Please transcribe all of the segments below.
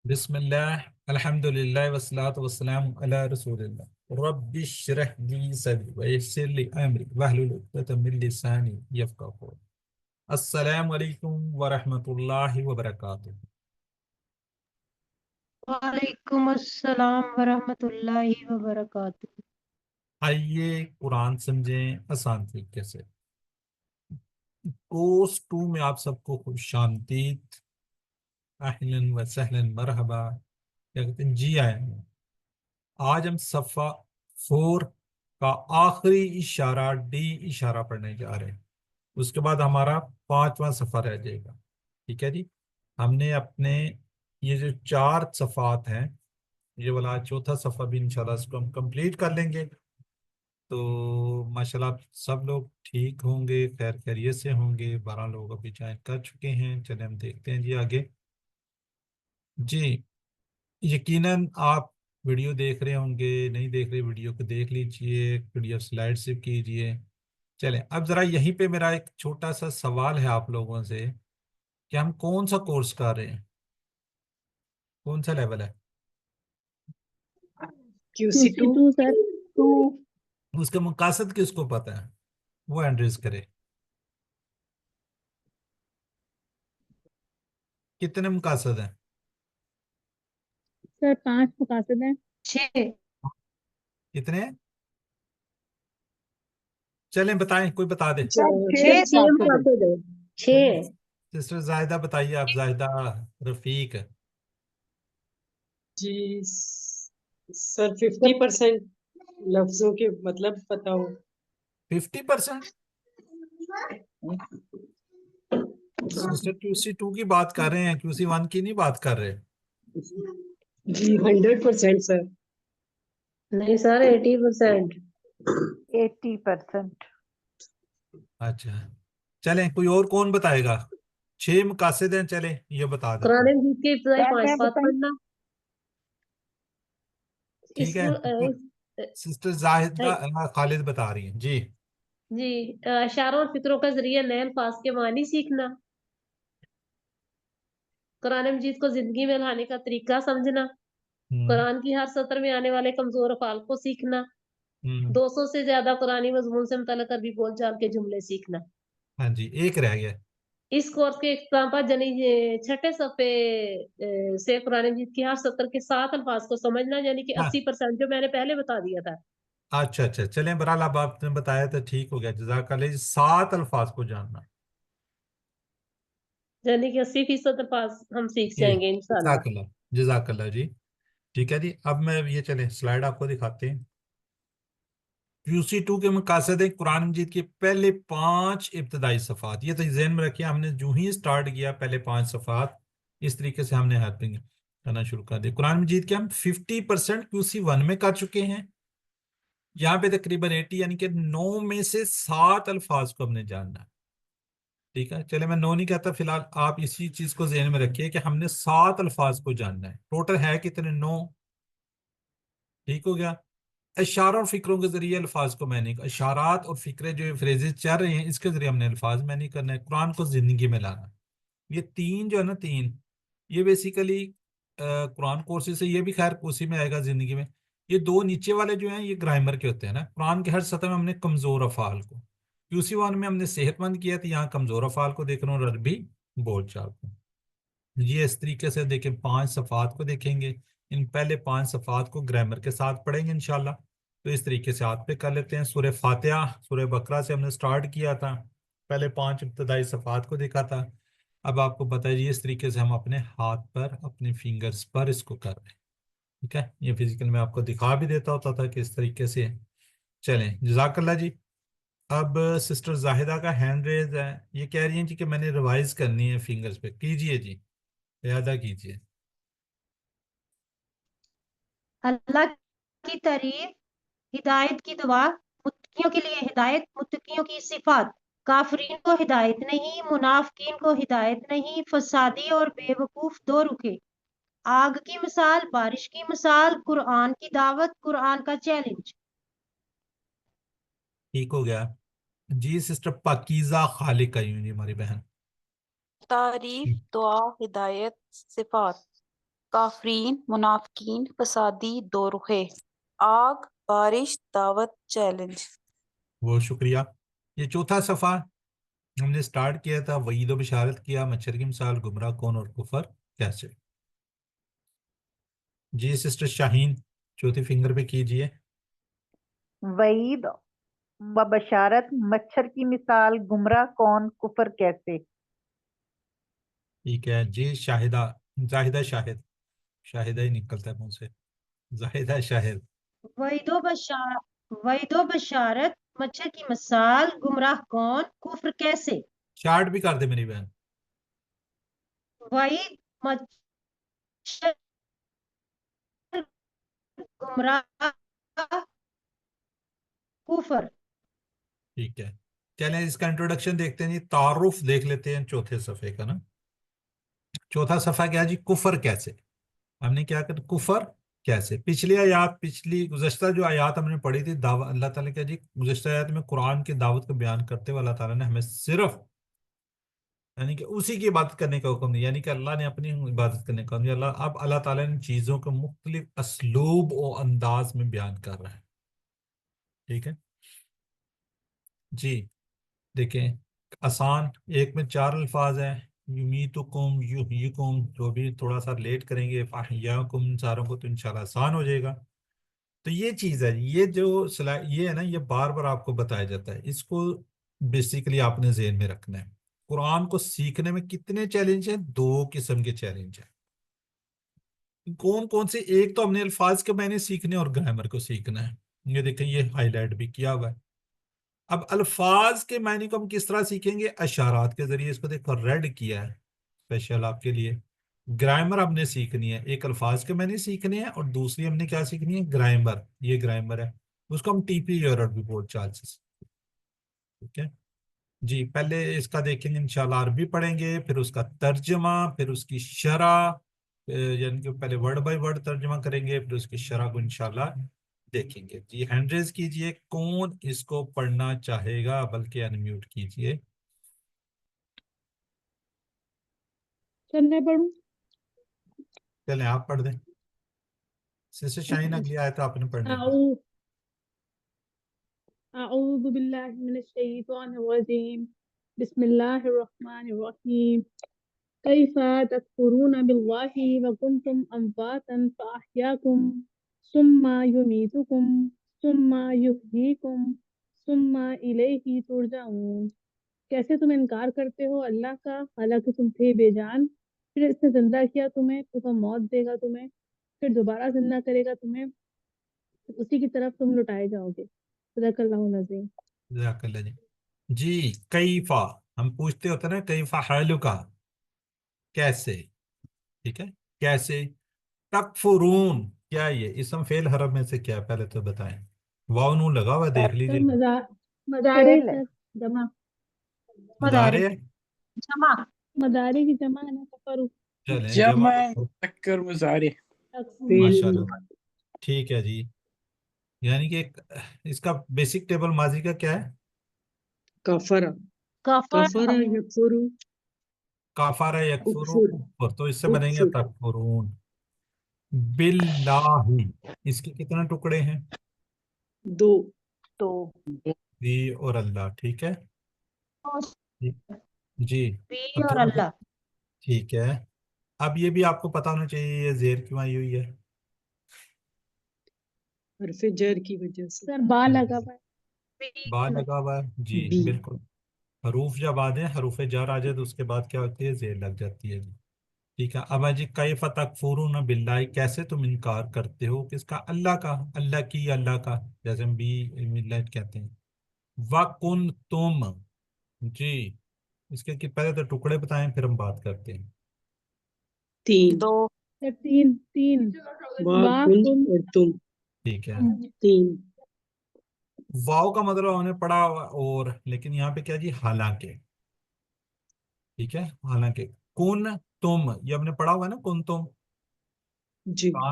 बिस्मिल्लाह अल्हम्दुलिल्लाह वस्सलातु वस्सलामु अला रसूलिल्लाह रब्बि इश्रह ली सदरी व यस्सिर ली अमरी वहलुल उक़दतम मिन लिसानी यफ़क़हू क़ौली। अस्सलामु अलैकुम व रहमतुल्लाहि व बरकातुहू। वालेकुम अस्सलाम वरहमतुल्लाहि वबरकातुह। आइए कुरान समझें आसान तरीके से। कोर्स 2 में आप सबको खुश आमदीद, अहलन व सहलन मरहबा, क्या कहते हैं, जी आए हैं। आज हम सफ़ा 4 का आखिरी इशारा डी इशारा पढ़ने जा रहे हैं। उसके बाद हमारा 5वां सफ़ा रह जाएगा। ठीक है जी। हमने अपने ये जो 4 सफ़ात हैं, ये वाला चौथा सफ़ा भी इंशाल्लाह इसको हम कंप्लीट कर लेंगे। तो माशाल्लाह सब लोग ठीक होंगे, खैर खैरियत से होंगे। 12 लोग अभी ज्वाइन कर चुके हैं। चले हम देखते हैं जी आगे। जी, यकीनन आप वीडियो देख रहे होंगे, नहीं देख रहे वीडियो को देख लीजिए, पीडीएफ स्लाइड से कीजिए। चलें अब जरा यहीं पे मेरा एक छोटा सा सवाल है आप लोगों से कि हम कौन सा कोर्स कर रहे हैं, कौन सा लेवल है। QC2। QC2 sir. टू। उसका मकासद किसको पता है, वो एंड्रेस करे। कितने मकासद हैं? सर 5 मुकासद हैं। 6। कितने? चलें बताएं, कोई बता दे। सर 6 छह मुकासद मुकासद है। 6। सिस्टर जाहिदा बताइए, आप जाहिदा रफीक। जी सर 50% लफ्जों के मतलब पता हो। 50%? सिस्टर QC2 की बात कर रहे हैं, QC1 की नहीं बात कर रहे। जी 100% सर। नहीं सर 80%। 80%। अच्छा, चलें कोई और कौन बताएगा। 6 मकासद हैं, चलें ये बता देता कुरान हूँ। मजीद के इब्तिदाई 5 मैं पात बताऊं? पढ़ना। ठीक है, इसको सिस्टर जाहिदा खालिद बता रही हैं जी। जी इशारों और फिक्रों का जरिए नए अल्फाज के मानी सीखना। कुरान मजीद को जिंदगी में लाने का तरीका समझना। हम्म। कुरान की हर सत्र में आने वाले कमजोर अफ़ाल को सीखना। हम्म। 200 से ज्यादा कुरानी मजमून से मुतल्लिक़ अरबी बोलचाल के जुमले सीखना। हाँ जी, एक रह गया। इस कोर्स के इख्तिताम पर यानी छठे सफ़े से कुरान मजीद की हर सत्र के 7 अल्फाज को समझना, यानी कि हाँ, 80% जो मैंने पहले बता दिया था। अच्छा अच्छा, चलें बहरहाल अब आपने बताया तो ठीक हो गया। जज़ाकल्लाह। 7 अल्फाज को जानना। यानी कि 80% अल्फाज हम सीख जी, जाएंगे इंशाल्लाह। जज़ाकल्लाह। जज़ाकल्लाह जी। ठीक है जी, अब मैं ये चलें स्लाइड आपको दिखाते हैं। QC2 के मकासद है कुरान मजीद के पहले 5 इब्तदाई सफ़ात। ये तो जहन में रखिए, हमने जो ही स्टार्ट किया पहले 5 सफ़ात इस तरीके से हमने हेल्पिंग करना शुरू कर दिया। कुरान मजीद के हम 50% QC1 में कर चुके हैं। यहाँ पे तकरीबन 80 यानी कि 9 में से 7 अल्फाज को हमने जानना है। ठीक है, चले मैं 9 नहीं कहता, फिलहाल आप इसी चीज को जहन में रखिए कि हमने 7 अल्फाज को जानना है। टोटल है कितने? 9। ठीक हो गया। इशारों और फिक्रों के जरिए अल्फाज को मैंने, इशारात और फिक्रे जो फ्रेजेस चल रहे हैं इसके जरिए हमने अल्फाज मैंने करना है, कुरान को जिंदगी में लाना। ये 3 जो है ना, 3 ये बेसिकली कुरान कोर्सेज से, ये भी खैर उसी में आएगा जिंदगी में। ये 2 नीचे वाले जो हैं ये ग्रामर के होते हैं ना। कुरान के हर सतह में हमने कमजोर अफाल को, QC1 में हमने सेहतमंद किया, तो यहाँ कमजोर अफाल को देख रहे हो और अरबी बोलचाल को। ये इस तरीके से देखें, 5 सफ़ात को देखेंगे। इन पहले 5 सफ़ात को ग्रामर के साथ पढ़ेंगे इंशाल्लाह। तो इस तरीके से हाथ पे कर लेते हैं। सूरह फातिहा, सूरह बकरा से हमने स्टार्ट किया था, पहले 5 इब्तदाई सफ़ात को देखा था। अब आपको बताइए इस तरीके से हम अपने हाथ पर, अपने फिंगर्स पर इसको कर रहे हैं। ठीक है, ये फिजिकल में आपको दिखा भी देता होता था कि इस तरीके से। चलें, जजाकल्ला जी। अब सिस्टर जाहिदा का हैंड रेज है, ये कह रही हैं जी कि मैंने रिवाइज करनी है फिंगर्स पे। कीजिए जी, यादा कीजिए। अल्लाह की तारीफ, हिदायत की दुआ। मुत्तकियों के लिए हिदायत, मुत्तकियों की सिफात। काफरीन को हिदायत नहीं, मुनाफिकीन को हिदायत नहीं, फसादी और बेवकूफ दो रुखे। आग की मिसाल, बारिश की मिसाल, कुरान की दावत, कुरान का चैलेंज। ठीक हो गया जी। सिस्टर पाकीज़ा खालिक आई जी, हमारी बहन। तारीफ, दुआ, हिदायत, सिफात। काफरीन, मुनाफिकीन, फसादी, दो रुखे, आग, बारिश, दावत, चैलेंज। बहुत शुक्रिया। ये चौथा सफ़ा हमने स्टार्ट किया था, वईद व बिशारत किया, मच्छर की मिसाल, गुमराह कौन और कुफर कैसे। जी सिस्टर शाहीन, चौथी फिंगर पे कीजिए। वईद व बशारत, मच्छर की मिसाल, गुमराह कौन, कुफर कैसे। ठीक है जी। शाहिदा, जाहिदा शाहिद, शाहिदा ही निकलता है मुंह से, जाहिदा शाहिद। वईदो बशार वईदो बशारत, मच्छर की मिसाल, गुमराह कौन, कुफ्र कैसे। चार्ट भी कर दे मेरी बहन। वईद, मच्छर, गुमराह, कुफर। ठीक है, चलें इसका इंट्रोडक्शन देखते हैं जी, तारुफ देख लेते हैं चौथे सफ़े का ना। चौथा सफ़ा क्या जी, कुफर कैसे। हमने क्या कर, कुफर कैसे। पिछली आयत, पिछली गुज़श्ता जो आयत हमने पढ़ी थी, दावा अल्लाह ताला क्या जी, गुज़श्ता आयत में कुरान की दावत को बयान करते हुए अल्लाह ताला ने हमें सिर्फ यानी कि उसी की इबादत करने का हुक्म दिया, यानी कि अल्लाह ने अपनी इबादत करने का हुक्म दिया। अब अल्लाह ताला ने चीज़ों को मुख्तलिफ असलूब और अंदाज में बयान कर रहा है। ठीक है जी। देखें, आसान, एक में चार अल्फाज हैं, युमीतुकुम, युहयिकुम, जो भी थोड़ा सा लेट करेंगे, फाहियाकुम, सारों को तो इंशाल्लाह आसान हो जाएगा। तो ये चीज़ है, ये जो ये है ना, ये बार बार आपको बताया जाता है, इसको बेसिकली आपने ज़हन में रखना है। कुरान को सीखने में कितने चैलेंज हैं, दो किस्म के चैलेंज हैं। कौन कौन से, एक तो हमने अल्फाज के मैंने सीखने और ग्रामर को सीखना है। ये देखें, ये हाईलाइट भी किया हुआ है। अब अल्फाज के मायने को हम किस तरह सीखेंगे, अशारात के जरिए। इसको देखो रेड किया है स्पेशल आपके लिए। ग्रामर हमने सीखनी है, एक अल्फाज के मैंने सीखने हैं और दूसरी हमने क्या सीखनी है, ग्रामर। ये ग्रामर है, उसको हम टीपी और भी बोल चाल से। ठीक है जी। पहले इसका देखेंगे इंशाल्लाह, अरबी पढ़ेंगे, फिर उसका तर्जमा, फिर उसकी शरह, यानी कि पहले वर्ड बाय वर्ड तर्जमा करेंगे, फिर उसकी शरह को इंशाल्लाह देखेंगे जी। हैंड रेज कीजिए, कौन इसको पढ़ना चाहेगा, बल्कि अनम्यूट कीजिए। चलने पढ़ूं। चलें आप पढ़ दें। सिस्टर शाहीन, अगली आयत आपने पढ़नी है। अऊज़ु बिल्लाहि मिनश शैतानिर रजीम। बिस्मिल्लाहिर रहमानिर रहीम। कैफ़ा तकफुरून बिल्लाहि व कुंतुम अमवातन फअहयाकुम सुम्मा युमीतुकुम सुम्मा युहयीकुम सुम्मा इलैहि तुरजाऊन। कैसे तुम इनकार करते हो अल्लाह का, हालांकि तुम थे बेजान, फिर इसने जिंदा किया तुम्हें, तो मौत देगा तुम्हें, फिर दोबारा जिंदा करेगा तुम्हें, उसी की तरफ तुम लुटाए जाओगे। सदकल्लाहुल अज़ीम। जज़ाकल्लाह जी। जी, कैफा, हम पूछते होते हैं ना, कैफा हालुका, कैसे। ठीक है, कैसे। तकफुरून, क्या ये इसम फेल हरफ में से क्या है, पहले तो बताएं। वाव नून लगा हुआ है, देख सर लीजिए। मदारे फेल है। सर जमा। मदारे, मुदारे, जमा। मदारे की जमा है ना, कफरू। चलें जमा। जमा तक्कर मुजारे। फेल माशाल्लाह, ठीक है जी। यानी कि इसका बेसिक टेबल माजी का क्या है, कफरा, कफर, कफरा यकफुरु, काफारा यकफुरु उकफुर, कुफ्र, तो इससे बनेंगे उकफुर। तकफुरून बिल्लाही। इसके कितने टुकड़े हैं, दो, तो दी और अल्लाह। ठीक है जी। जी। बी अब और थोड़ा अल्लाह। ठीक है। अब ये भी आपको पता होना चाहिए, ये जेर क्यों आई हुई है। हरफ जर की वजह से। सर बा लगा हुआ है। बी, बा लगा हुआ है जी, बी, बिल्कुल। हरूफ जब आ जाए, हरूफ जार आ जाए, तो उसके बाद क्या होती है, जेर लग जाती है जी। ठीक है। अब अजी, कैफ तकफुरून बिल्लाहि, कैसे तुम इनकार करते हो किसका, अल्लाह का, अल्लाह की, अल्लाह का, जैसे हम बी मिल्लत कहते हैं। वकुन तुम, जी। इसके पहले तो टुकड़े बताएं, फिर हम बात करते हैं। तीन, दो, सर तीन तीन। वा, वा कुन कुन और तुम। ठीक है। तीन, वाव का मतलब हमने पढ़ा और, लेकिन यहाँ पे क्या जी, हालांकि। ठीक है, हालांकि। कुन तुम, ये हमने पढ़ा हुआ है ना, कुन तुम। जी, का,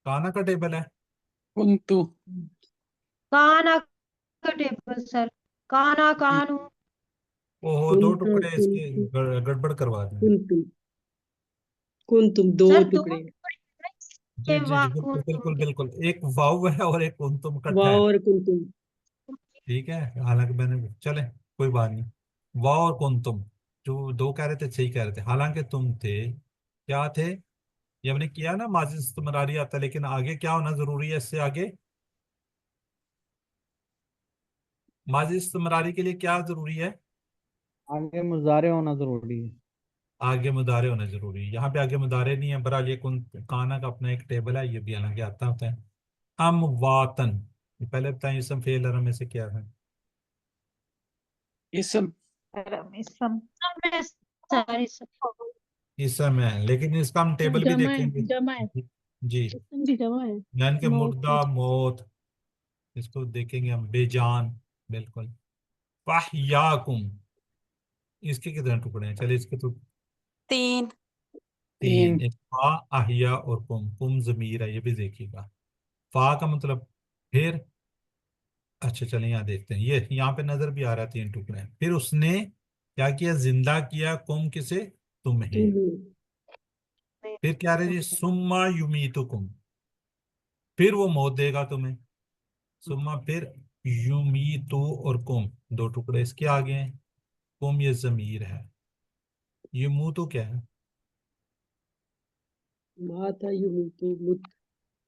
काना का टेबल है। कुंतु। काना का टेबल सर, काना कानू। ओहो, दो कुंता टुकड़े इसके कुंतु, गड़बड़ करवा दें। कुंतु। कुंतुम दो सर दो टुकड़े, जी ये जी वाह जी, बिल्कुल कुंतुम बिल्कुल बिल्कुल, एक वाव है और एक तुम इकट्ठा वाव है। और कुंतुम। ठीक है, हालांकि मैंने, चले कोई बात नहीं। वाह और तुम, जो दो कह रहे थे सही कह रहे थे, हालांकि तुम थे, क्या थे, ये हमने किया ना, माजी इस्तिमरारी आता है, लेकिन आगे क्या होना जरूरी है, इससे आगे माजी इस्तिमरारी के लिए क्या जरूरी है, आगे मुजारे होना जरूरी है। आगे मुदारे होना जरूरी है। यहाँ पे आगे मुदारे नहीं है, बहरहाल ये कुन काना का अपना एक टेबल है, ये भी हालांकि आता होता है। अम वातन, ये पहले बताएं इसम फेल में से क्या है। इसम इसम में सारी इसम है, लेकिन इसका हम टेबल भी जमा है, देखेंगे। जमा है, जी, इसम की जमा है, यानी कि मौत मुर्दा की। मौत, इसको देखेंगे हम, बेजान, बिल्कुल। फाहयाकुम, इसके कितने टुकड़े हैं, चलिए इसके तो 3 तीन, तीन एक फा, अहिया और कुम जमीर है, ये भी देखिएगा। फा का मतलब फिर, अच्छा चलिए यहाँ देखते हैं, ये यहाँ पे नजर भी आ रहा है 3 टुकड़े हैं। फिर उसने क्या किया, जिंदा किया, किसे, तुम्हें। तुम्हें। फिर क्या रहे जी, सुम्मा युमीतुकुम, फिर वो मौत देगा तुम्हें। सुम्मा फिर युमीतु और दो टुकड़े इसके आगे हैं। ये जमीर है, युमूतु क्या है, माता युमीतु मुत।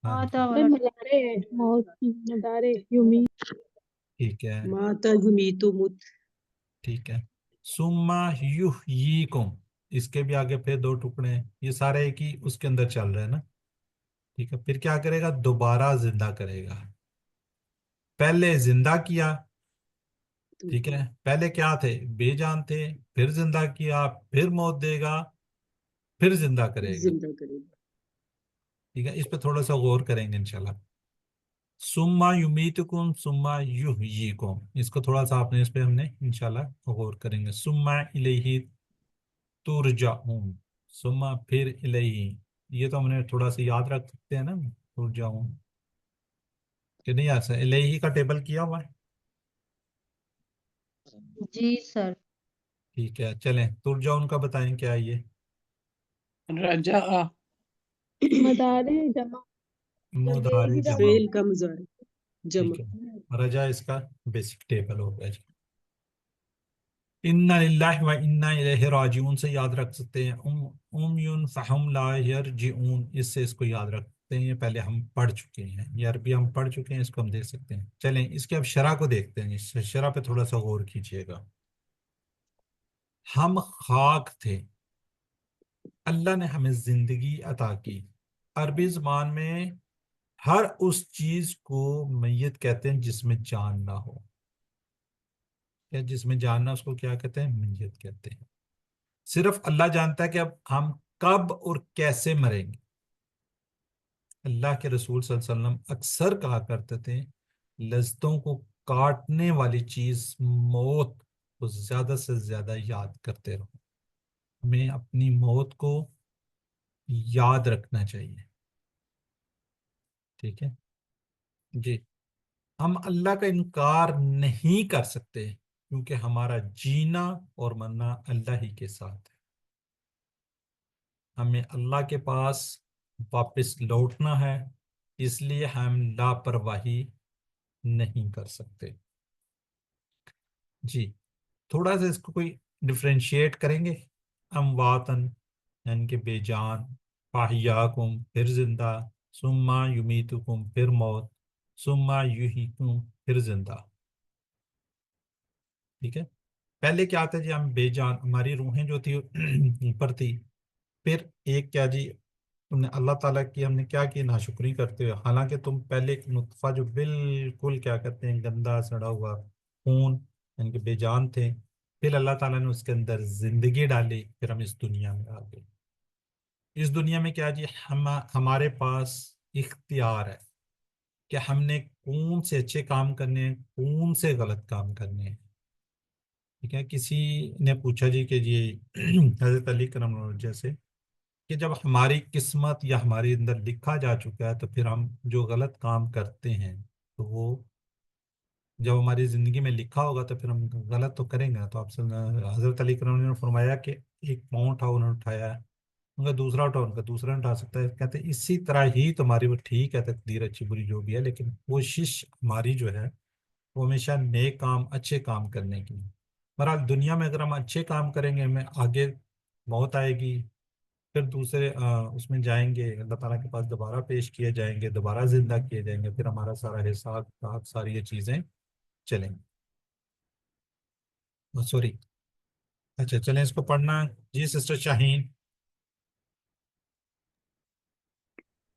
हाँ माता जी, सर वाला मदारे है, मौत की मदारे, यूमी। ठीक है, माता युमीतु मुत। ठीक है। सुम्मा युहयीकुम, इसके भी आगे फिर 2 टुकड़े हैं, ये सारे एक ही उसके अंदर चल रहे हैं ना। ठीक है, फिर क्या करेगा, दोबारा जिंदा करेगा। पहले जिंदा किया, ठीक है, पहले क्या थे, बेजान थे, फिर जिंदा किया, फिर मौत देगा, फिर जिंदा करेगा। जिंदा करेगा। ठीक है, इस पे थोड़ा सा गौर करेंगे इंशाल्लाह। सुम्मा युमीतुकुम सुम्मा युहयीकुम, इसको थोड़ा सा आपने, इस पे हमने इंशाल्लाह गौर करेंगे। सुम्मा इलैहि तुरजाऊन, सुम्मा फिर इलैहि, ये तो हमने थोड़ा सा याद रख सकते हैं ना, तुरजाऊन, कि नहीं, ऐसा इलैहि का टेबल किया हुआ है। जी सर ठीक है, चलें, तुरजाऊन का बताएं क्या है ये। रजा मदारे जमा, मुदारे लगी जमा, जमा। फेल का मुजारे जमा। ठीक है, रजा इसका बेसिक टेबल हो गया जी। इन्ना लिल्लाहि व इन्ना इलैहि राजिऊन से याद रख सकते हैं, उमयुन फहम ला यरजिऊन, इससे इसको याद रख सकते हैं, ये पहले हम पढ़ चुके हैं, ये अरबी हम पढ़ चुके हैं, इसको हम देख सकते हैं। चलें इसके अब शरह को देखते हैं, इस शरह पे थोड़ा सा गौर कीजिएगा। हम खाक थे, अल्लाह ने हमें जिंदगी अता की। अरबी जुबान में हर उस चीज को मैयत कहते हैं जिसमें जान ना हो, या जिसमें जान ना, उसको क्या कहते हैं, मैयत कहते हैं। सिर्फ अल्लाह जानता है कि अब हम कब और कैसे मरेंगे। अल्लाह के रसूल सल्लल्लाहु अलैहि वसल्लम अक्सर कहा करते थे, लज्जतों को काटने वाली चीज मौत को ज्यादा से ज्यादा याद करते रहो। हमें अपनी मौत को याद रखना चाहिए। ठीक है जी, हम अल्लाह का इनकार नहीं कर सकते, क्योंकि हमारा जीना और मरना अल्लाह ही के साथ है। हमें अल्लाह के पास वापस लौटना है, इसलिए हम लापरवाही नहीं कर सकते। जी, थोड़ा सा इसको कोई डिफ्रेंशिएट करेंगे। अमवातन यानी कि बेजान, फाहियाकुम फिर जिंदा, सुम्मा युमीतुकुम फिर मौत, सुम्मा युहीकुम फिर जिंदा। ठीक है, पहले क्या था जी, हम बेजान, हमारी रूहें जो थी ऊपर थी। फिर एक क्या जी, तुमने अल्लाह ताला की हमने क्या की, नाशुक्री करते हुए, हालांकि तुम पहले एक नुत्फा जो बिल्कुल क्या कहते हैं, गंदा सड़ा हुआ खून, यानी कि बेजान थे। फिर अल्लाह ताला ने उसके अंदर जिंदगी डाली, फिर हम इस दुनिया में आ गए। इस दुनिया में क्या जी, हम हमारे पास इख्तियार है कि हमने कौन से अच्छे काम करने हैं, कौन से गलत काम करने हैं। ठीक है, किसी ने पूछा जी कि ये हजरत अली करम जैसे, कि जब हमारी किस्मत या हमारे अंदर लिखा जा चुका है, तो फिर हम जो गलत काम करते हैं, तो वो जब हमारी जिंदगी में लिखा होगा तो फिर हम गलत तो करेंगे ना। तो आपसे हजरत अली करम ने फरमाया कि एक पाँव उठाओ, उन्होंने उठाया, उनका दूसरा उठा, उनका दूसरा नहीं उठा सकता है। कहते हैं इसी तरह ही तुम्हारी, वो ठीक है तकदीर अच्छी बुरी जो भी है, लेकिन कोशिश हमारी जो है वो हमेशा नेक काम, अच्छे काम करने की। बहरहाल दुनिया में अगर हम अच्छे काम करेंगे, हमें आगे मौत आएगी, फिर दूसरे उसमें जाएंगे, अल्लाह ताला के पास दोबारा पेश किए जाएंगे, दोबारा जिंदा किए जाएंगे, फिर हमारा सारा हिसाब किताब, सारी ये चीजें चलेंगी। सॉरी, अच्छा चलें इसको पढ़ना। जी सिस्टर शाहीन।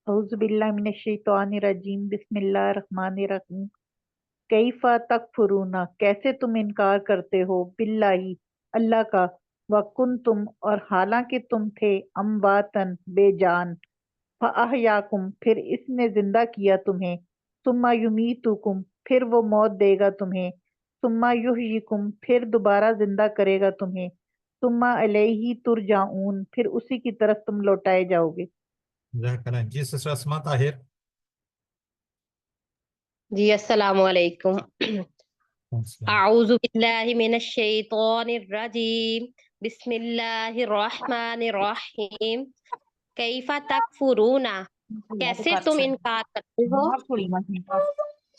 औज़ु बिल्लाहि मिनश शैतानिर रजीम, बिस्मिल्लाहिर रहमानिर रहीम। कैफा तकफुरूना, कैसे तुम इनकार करते हो, बिल्लाही, अल्लाह का, व कुंतुम, और हालांकि तुम थे, अम्वातन, बेजान, फअहयाकुम, फिर इसने जिंदा किया तुम्हें, सुम्मा युमीतुकुम, फिर वो मौत देगा तुम्हें, सुम्मा युहयिकुम, फिर दोबारा जिंदा करेगा तुम्हें, सुम्मा अलैहि तुरजाऊन, फिर उसी की तरफ तुम लौटाए जाओगे। जज़ाकल्लाह। जी सिस्टर अस्मा ताहिर। जी अस्सलामु अलैकुम। अस्सलाम। अऊज़ु बिल्लाहि मिनश शैतानिर रजीम, बिस्मिल्लाहिर रहमानिर रहीम। कैफा तकफुरूना, कैसे तुम इनकार करते हो,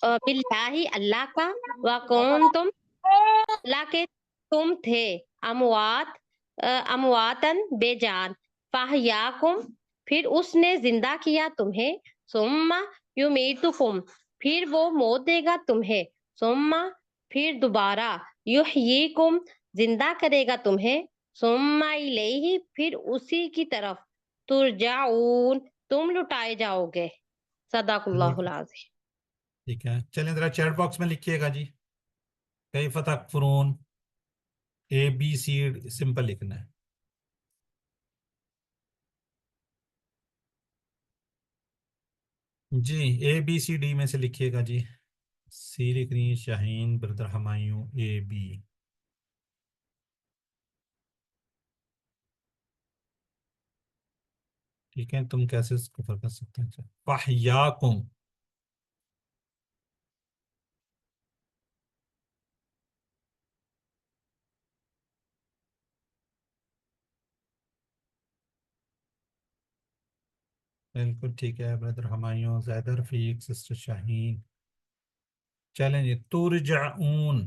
बिल्लाहि, अल्लाह का, व कुंतुम, अल्लाह के तुम थे, अमवात, अमवातन, बेजान, फाहयाकुम, फिर उसने जिंदा किया तुम्हें, सुम्मा युमीतुकुम, फिर वो मौत देगा तुम्हें, सुम्मा, फिर दोबारा, युहयीकुम, जिंदा करेगा तुम्हें, सुम्मा इलैहि, फिर उसी की तरफ, तुरजाऊन, तुम लुटाए जाओगे। सदाकुल्लाहुल आज़ीम। ठीक है, चलें जरा चैट बॉक्स में लिखिएगा जी, कैफ तकफुरून, ABC सिंपल लिखना है। जी ABCD में से लिखिएगा जी। सी लिख रही है शाहीन, ब्रदर हमायूं, AB। ठीक है, तुम कैसे इसको फर्क कर सकते हैं? फाहयाकुम, बिल्कुल ठीक है ब्रदर हमायूं, ज़ैद रफीक, सिस्टर शाहीन। चलें जी, तुरजाऊन,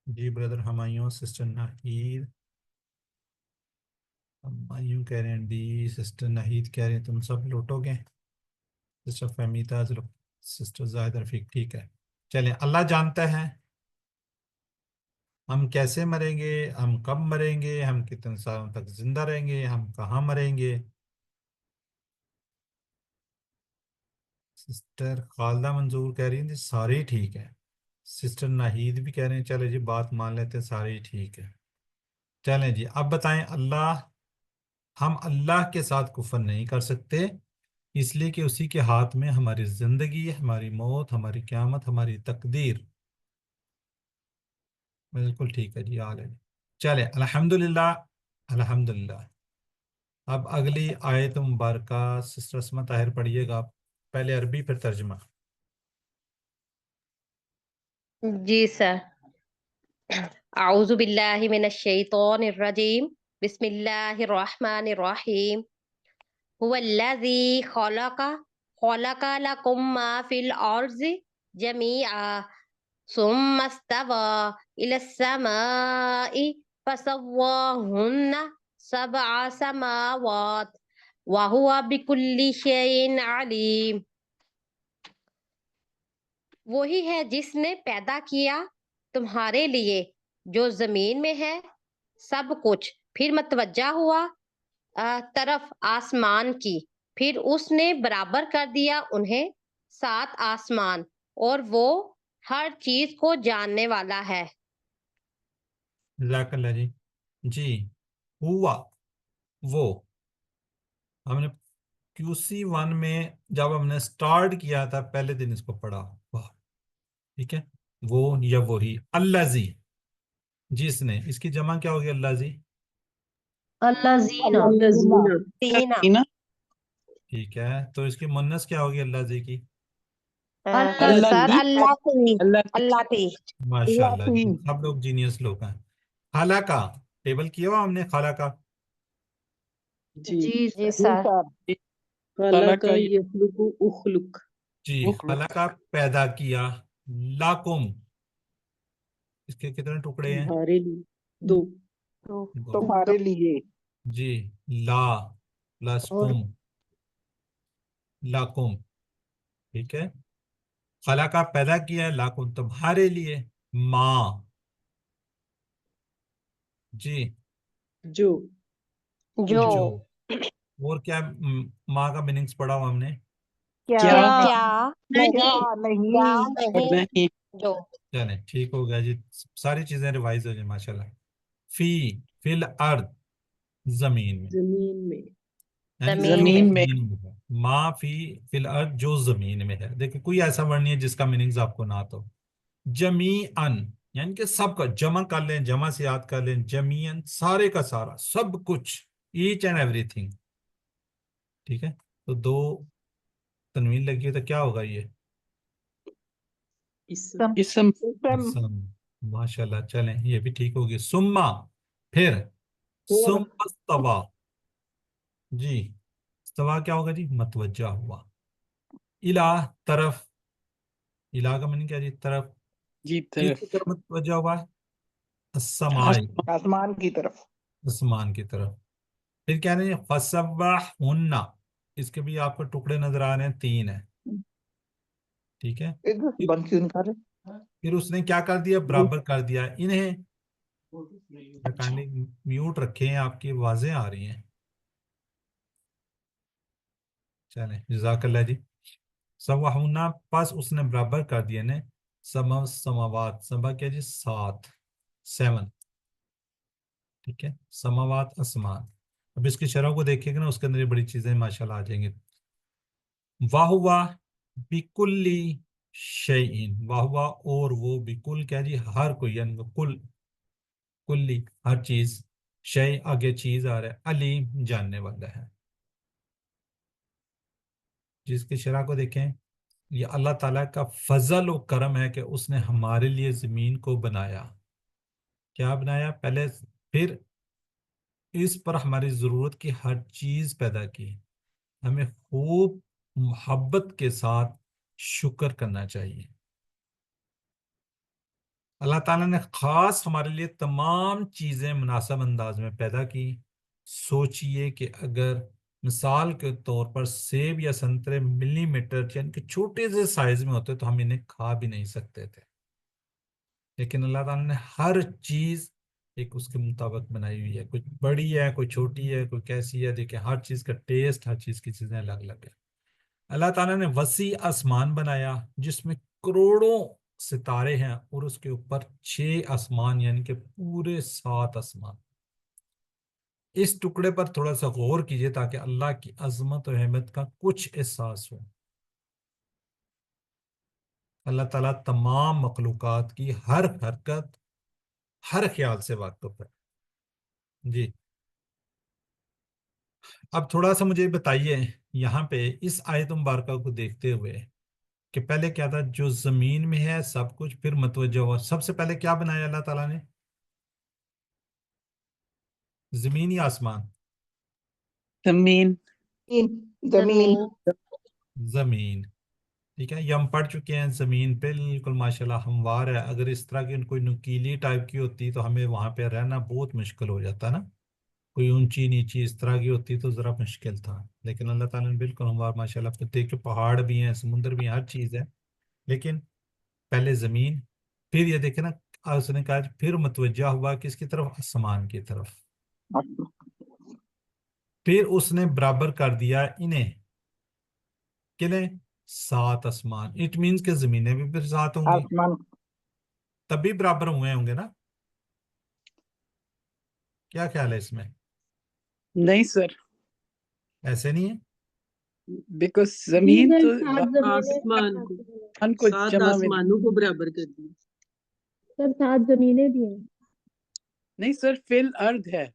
जी ब्रदर हमायूं, सिस्टर नाहीद। हमायूं कह रहे हैं डी, सिस्टर नाहीद कह रहे हैं तुम सब लौटोगे। सिस्टर फहमीदा, सिस्टर ज़ैद रफीक, ठीक है। चलें, अल्लाह जानता है हम कैसे मरेंगे, हम कब मरेंगे, हम कितने सालों तक जिंदा रहेंगे, हम कहाँ मरेंगे। सिस्टर खालदा मंजूर कह रही है जी सारे ही ठीक है। सिस्टर नाहीद भी कह रहे हैं चले जी बात मान लेते हैं, सारे ही ठीक है। चलें जी, अब बताएं अल्लाह, हम अल्लाह के साथ कुफर नहीं कर सकते, इसलिए कि उसी के हाथ में हमारी जिंदगी, हमारी मौत, हमारी क़यामत, हमारी तकदीर। बिल्कुल ठीक है जी, आल है। चले अल्हम्दुलिल्लाह, अल्हम्दुलिल्लाह। अब अगली आयत मुबारका सिस्टर अस्मा ताहिर पढ़िएगा, पहले अरबी फिर तर्जुमा। जी सर। अऊज़ु बिल्लाहि मिनश शैतानिर रजीम, बिस्मिल्लाहिर रहमानिर रहीम। हुवल्लज़ी खलका लकुम मा फिल अर्ज़ि जमीआ, सुम्मा इस्तवा इलस समाई फसव्वाहुन्ना सबअ समावात व हुवा बिकुल्लि शैइन अलीम। वही है जिसने पैदा किया तुम्हारे लिए जो जमीन में है सब कुछ, फिर मतवज्जा हुआ तरफ आसमान की, फिर उसने बराबर कर दिया उन्हें 7 आसमान, और वो हर चीज को जानने वाला है। जज़ाकल्लाह जी। जी, हुआ, वो, हमने QC1 में जब हमने स्टार्ट किया था पहले दिन इसको पढ़ा, वाह, ठीक है। वो या वही, अल्लाजी, जिसने, इसकी जमा क्या होगी अल्लाजी? अल्लाजीना, अल्लाज़ीना, तीना, तीना, ठीक है, तो इसकी मुन्नस क्या होगी अल्लाजी की? अल्लाह सर की- अल्लाह की अल्लाह की- अल्लाह की माशाल्लाह जी, अल्लाह सब लोग जीनियस लोग हैं। खाला का टेबल किया हुआ हमने, खाला का। जी जी जी सर सर खाला खाला का का यखलुकु उखलुक जी, उखलुक। खाला का पैदा किया। लाकुम, इसके कितने टुकड़े हैं? तुम्हारे लिए 2 तो दो। तुम्हारे लिए जी, ला प्लस और कुम, लाकुम। ठीक है, खाला का पैदा किया, लाकुम तुम्हारे लिए। माँ, जी, जो जो जो। और क्या माँ का मीनिंग्स पढ़ा हुआ हमने? क्या क्या नहीं क्या और नहीं नहीं। जो चले ठीक हो गया जी, सारी चीजें रिवाइज हो गई माशाल्लाह। फिल अर्द, जमीन में, जमीन में यानी जमीन जो जमीन में जमीन में है। मा फिल अर्द, जो जमीन में है। देखिए कोई ऐसा वर्ड नहीं है जिसका मीनिंग्स आपको ना तो। जमी अन, यानी कि सबका, जमा कर लें, जमा से याद कर लें, जमीयन सारे का सारा, सब कुछ, ईच एंड एवरीथिंग। ठीक है, तो 2 तनवीन लगी है तो क्या होगा ये? इस इसम सम। माशाल्लाह, चलें ये भी ठीक होगी। सुम्मा, फिर, सुम्मस्तवा, जी, इस्तवा क्या होगा जी? मतवज्जा हुआ। इला, तरफ, इला का मीनिंग क्या जी? तरफ। की किसकी तरफ तरफ मतवज्जा हुआ है? अस्समाई, आसमान की तरफ। आसमान की तरफ। फिर क्या नहीं, फसब्बाहुन्ना, इसके भी आपको टुकड़े नजर आ रहे हैं, 3 है। ठीक है, फिर बंद क्यों नहीं कर रहे? फिर उसने क्या कर दिया? बराबर कर दिया इन्हें। काइंडली म्यूट रखें, आपकी आवाजें आ रही हैं। चलें, जज़ाकल्लाह जी। सवाहुन्ना, पास उसने बराबर कर दिया ने। समावात, समा क्या जी? 7, 7। ठीक है, समावात आसमान। अब इसकी शरह को देखिएगा ना, उसके अंदर ये बड़ी चीजें माशाल्लाह आ जाएंगी। वाहुवा बिकुल्ली शैइन, वाहुवा और वो, बिकुल क्या जी? हर कोई, यानी कि कुल, कुल्ली हर चीज, शय आगे चीज आ रहा है, अलीम जानने वाला है। जिसकी शरह को देखें, ये अल्लाह ताला का फजल और करम है कि उसने हमारे लिए जमीन को बनाया। क्या बनाया? पहले, फिर इस पर हमारी जरूरत की हर चीज पैदा की। हमें खूब मोहब्बत के साथ शुक्र करना चाहिए। अल्लाह ताला ने खास हमारे लिए तमाम चीजें मुनासिब अंदाज में पैदा की। सोचिए कि अगर मिसाल के तौर पर सेब या संतरे मिलीमीटर यानी कि छोटे से साइज में होते तो हम इन्हें खा भी नहीं सकते थे, लेकिन अल्लाह ताला ने हर चीज एक उसके मुताबिक बनाई हुई है। कुछ बड़ी है, कोई छोटी है, कोई कैसी है। देखिए हर चीज का टेस्ट, हर चीज की चीजें अलग अलग है। अल्लाह ताला ने वसी आसमान बनाया जिसमें करोड़ों सितारे हैं, और उसके ऊपर 6 आसमान, यानी कि पूरे 7 आसमान। इस टुकड़े पर थोड़ा सा गौर कीजिए ताकि अल्लाह की अजमत और अहमत का कुछ एहसास हो। अल्लाह ताला तमाम मखलूकात की हर हरकत, हर ख्याल से वाकिफ है। जी, अब थोड़ा सा मुझे बताइए यहाँ पे इस आयत मुबारका को देखते हुए कि पहले क्या था? जो जमीन में है सब कुछ, फिर मतवज्जा हुआ। सबसे पहले क्या बनाया अल्लाह ताला ने? जमीन या आसमान? जमीन जमीन जमीन जमीन। ठीक है, ये हम पढ़ चुके हैं। जमीन बिल्कुल माशाल्लाह हमवार है। अगर इस तरह की कोई नुकीली टाइप की होती तो हमें वहां पे रहना बहुत मुश्किल हो जाता ना। कोई ऊंची नीची इस तरह की होती तो जरा मुश्किल था, लेकिन अल्लाह ताला ने बिल्कुल हमवार माशाल्लाह। फिर देखिए पहाड़ भी हैं, समुंदर भी हैं, हर चीज है। लेकिन पहले जमीन, फिर ये देखे ना, उसने कहा फिर मुतवज्जा हुआ किसकी तरफ? आसमान की तरफ। फिर उसने बराबर कर दिया इन्हें, किन्हें? 7 आसमान। इट मीन्स के जमीनें भी फिर 7 होंगी, आसमान। तभी बराबर हुए होंगे ना। क्या ख्याल है इसमें? नहीं सर, ऐसे नहीं है। बिकॉज जी जमीन सर तो 7 जमीनें आसमान को आसमान को 7 जमा में आसमानों को बराबर कर दिया। सर 7 जमीनें भी हैं। नहीं सर, फिल अर्द है,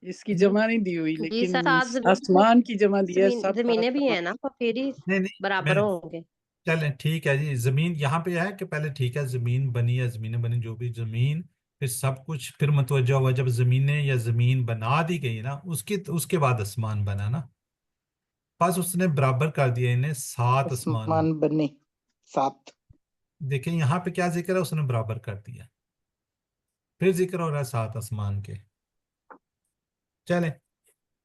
इसकी जमा नहीं दी हुई, जी लेकिन सर 7 आसमान की जमा दी है। सब जमीनें भी हैं ना, तो फिर ही नहीं नहीं, बराबर मैं होंगे। चलें ठीक है जी। जमीन यहाँ पे है कि पहले ठीक है जमीन बनी या जमीनें बनी, जो भी जमीन, फिर सब कुछ, फिर मुतवज्जा हुआ जब जमीनें या जमीन बना दी गई ना, उसके बाद आसमान बना ना, बस उसने बराबर कर दिया इन्हें 7 आसमानों। आसमान बने 7। देखें यहाँ पे क्या जिक्र है, उसने बराबर कर दिया, फिर जिक्र हो रहा है 7 आसमान के। चलें,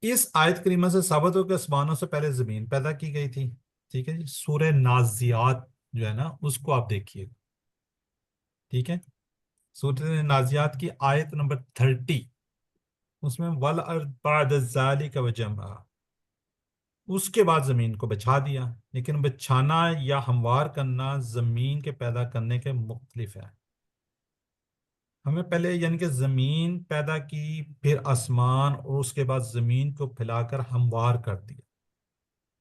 इस आयत करीमा से साबित हो कि आसमानों से पहले जमीन पैदा की गई थी। ठीक है जी। सूरह नाजियात जो है ना, उसको आप देखिए। ठीक है, सूरह नाजियात की आयत नंबर 30, उसमें वल अर्द बाद ज़ालिका व जमा, उसके बाद जमीन को बिछा दिया। लेकिन बिछाना या हमवार करना जमीन के पैदा करने के मुख्तलिफ है। हमें पहले यानी कि जमीन पैदा की, फिर आसमान, और उसके बाद जमीन को फैलाकर हमवार कर दिया।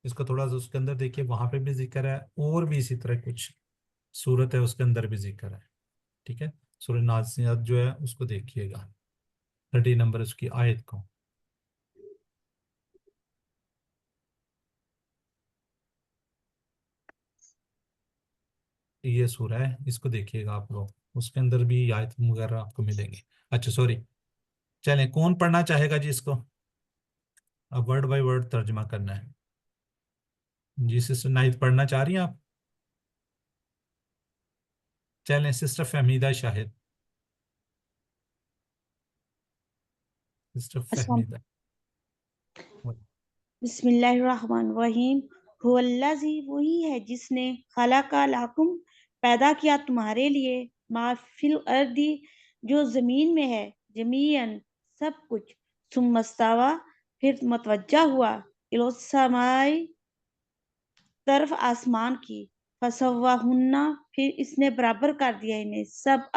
इसको थोड़ा सा उसके अंदर देखिए, वहां पे भी जिक्र है, और भी इसी तरह कुछ सूरत है उसके अंदर भी जिक्र है। ठीक है, सूरह नाज़ियात जो है उसको देखिएगा, 30 नंबर उसकी आयत को। ये सूरह है, इसको देखिएगा आप लोग, उसके अंदर भी आयत वगैरह आपको मिलेंगे। अच्छा सॉरी, चलें, कौन पढ़ना चाहेगा जी इसको? अब वर्ड बाय वर्ड तर्जमा करना है जी। सिस्टर नाहिद पढ़ना चाह रही हैं आप? चलें, सिस्टर फहमीदा शाहिद, सिस्टर फहमीदा। बिस्मिल्लाहिर्रहमानिर्रहीम। हुवल्लाज़ी, वही है जिसने खलका लाकुम, पैदा किया तुम्हारे लिए, मा फिल अर्दी, जो जमीन में है, जमीयन, सब कुछ, सुम्मस्तावा, फिर मतवज्जा हुआ, इलोस्समाई, तरफ आसमान की, फसव्वाहुन्ना, फिर इसने बराबर कर दिया इन्हें, सब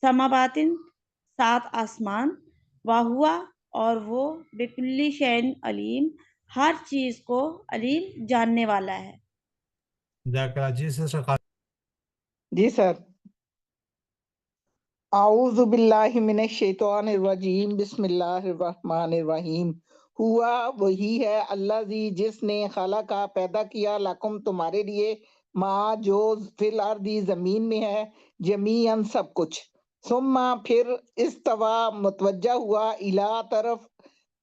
समावातिन, 7 आसमान, वाहुआ, और वो बिकुल्ली शैन अलीम, हर चीज को अलीम जानने वाला है। जी सिस्टर। जी सर। आऊज़ु बिल्लाहि मिनश शैतानिर रजीम, बिस्मिल्लाहिर रहमानिर रहीम। हुआ, वही है, अल्लाज़ी, जिसने खलका, पैदा किया, लकुम, तुम्हारे लिए, माँ, जो फिल अर्दी, जमीन में है, जमीअन, सब कुछ, सुम्मा, फिर, इस्तवा, मुतवज्जा हुआ, इला, तरफ,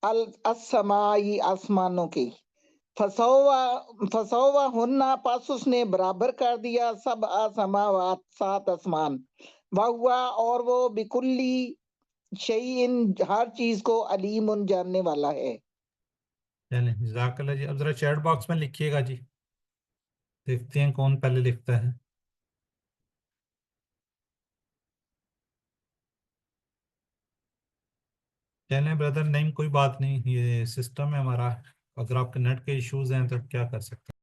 अल अस्समाई, आसमानों की, फसौवा हुन्ना, पास उसने बराबर कर दिया, सब असमावात, 7 आसमान, वहुआ, और वो बिकुल्ली शैइन, हर चीज को, अलीमुन, जानने वाला है। चलें, जज़ाकल्लाह जी। अब जरा चैट बॉक्स में लिखिएगा जी, देखते हैं कौन पहले लिखता है। चलें ब्रदर, नहीं कोई बात नहीं, ये सिस्टम है हमारा, अगर आपके नेट के इश्यूज हैं तो क्या कर सकते हैं।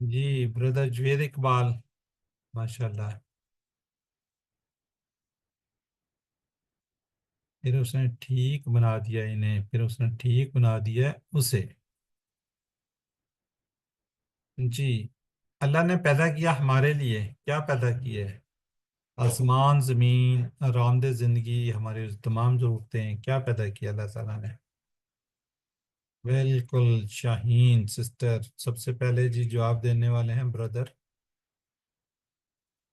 जी ब्रदर जुवेद इकबाल, माशाल्लाह, फिर उसने ठीक बना दिया इन्हें, फिर उसने ठीक बना दिया उसे। जी, अल्लाह ने पैदा किया हमारे लिए, क्या पैदा किया है? आसमान, ज़मीन, रामदे ज़िंदगी, हमारे तमाम ज़रूरतें हैं, क्या पैदा किया अल्लाह ताला ने? बिल्कुल शाहीन सिस्टर, सबसे पहले जी जवाब देने वाले हैं ब्रदर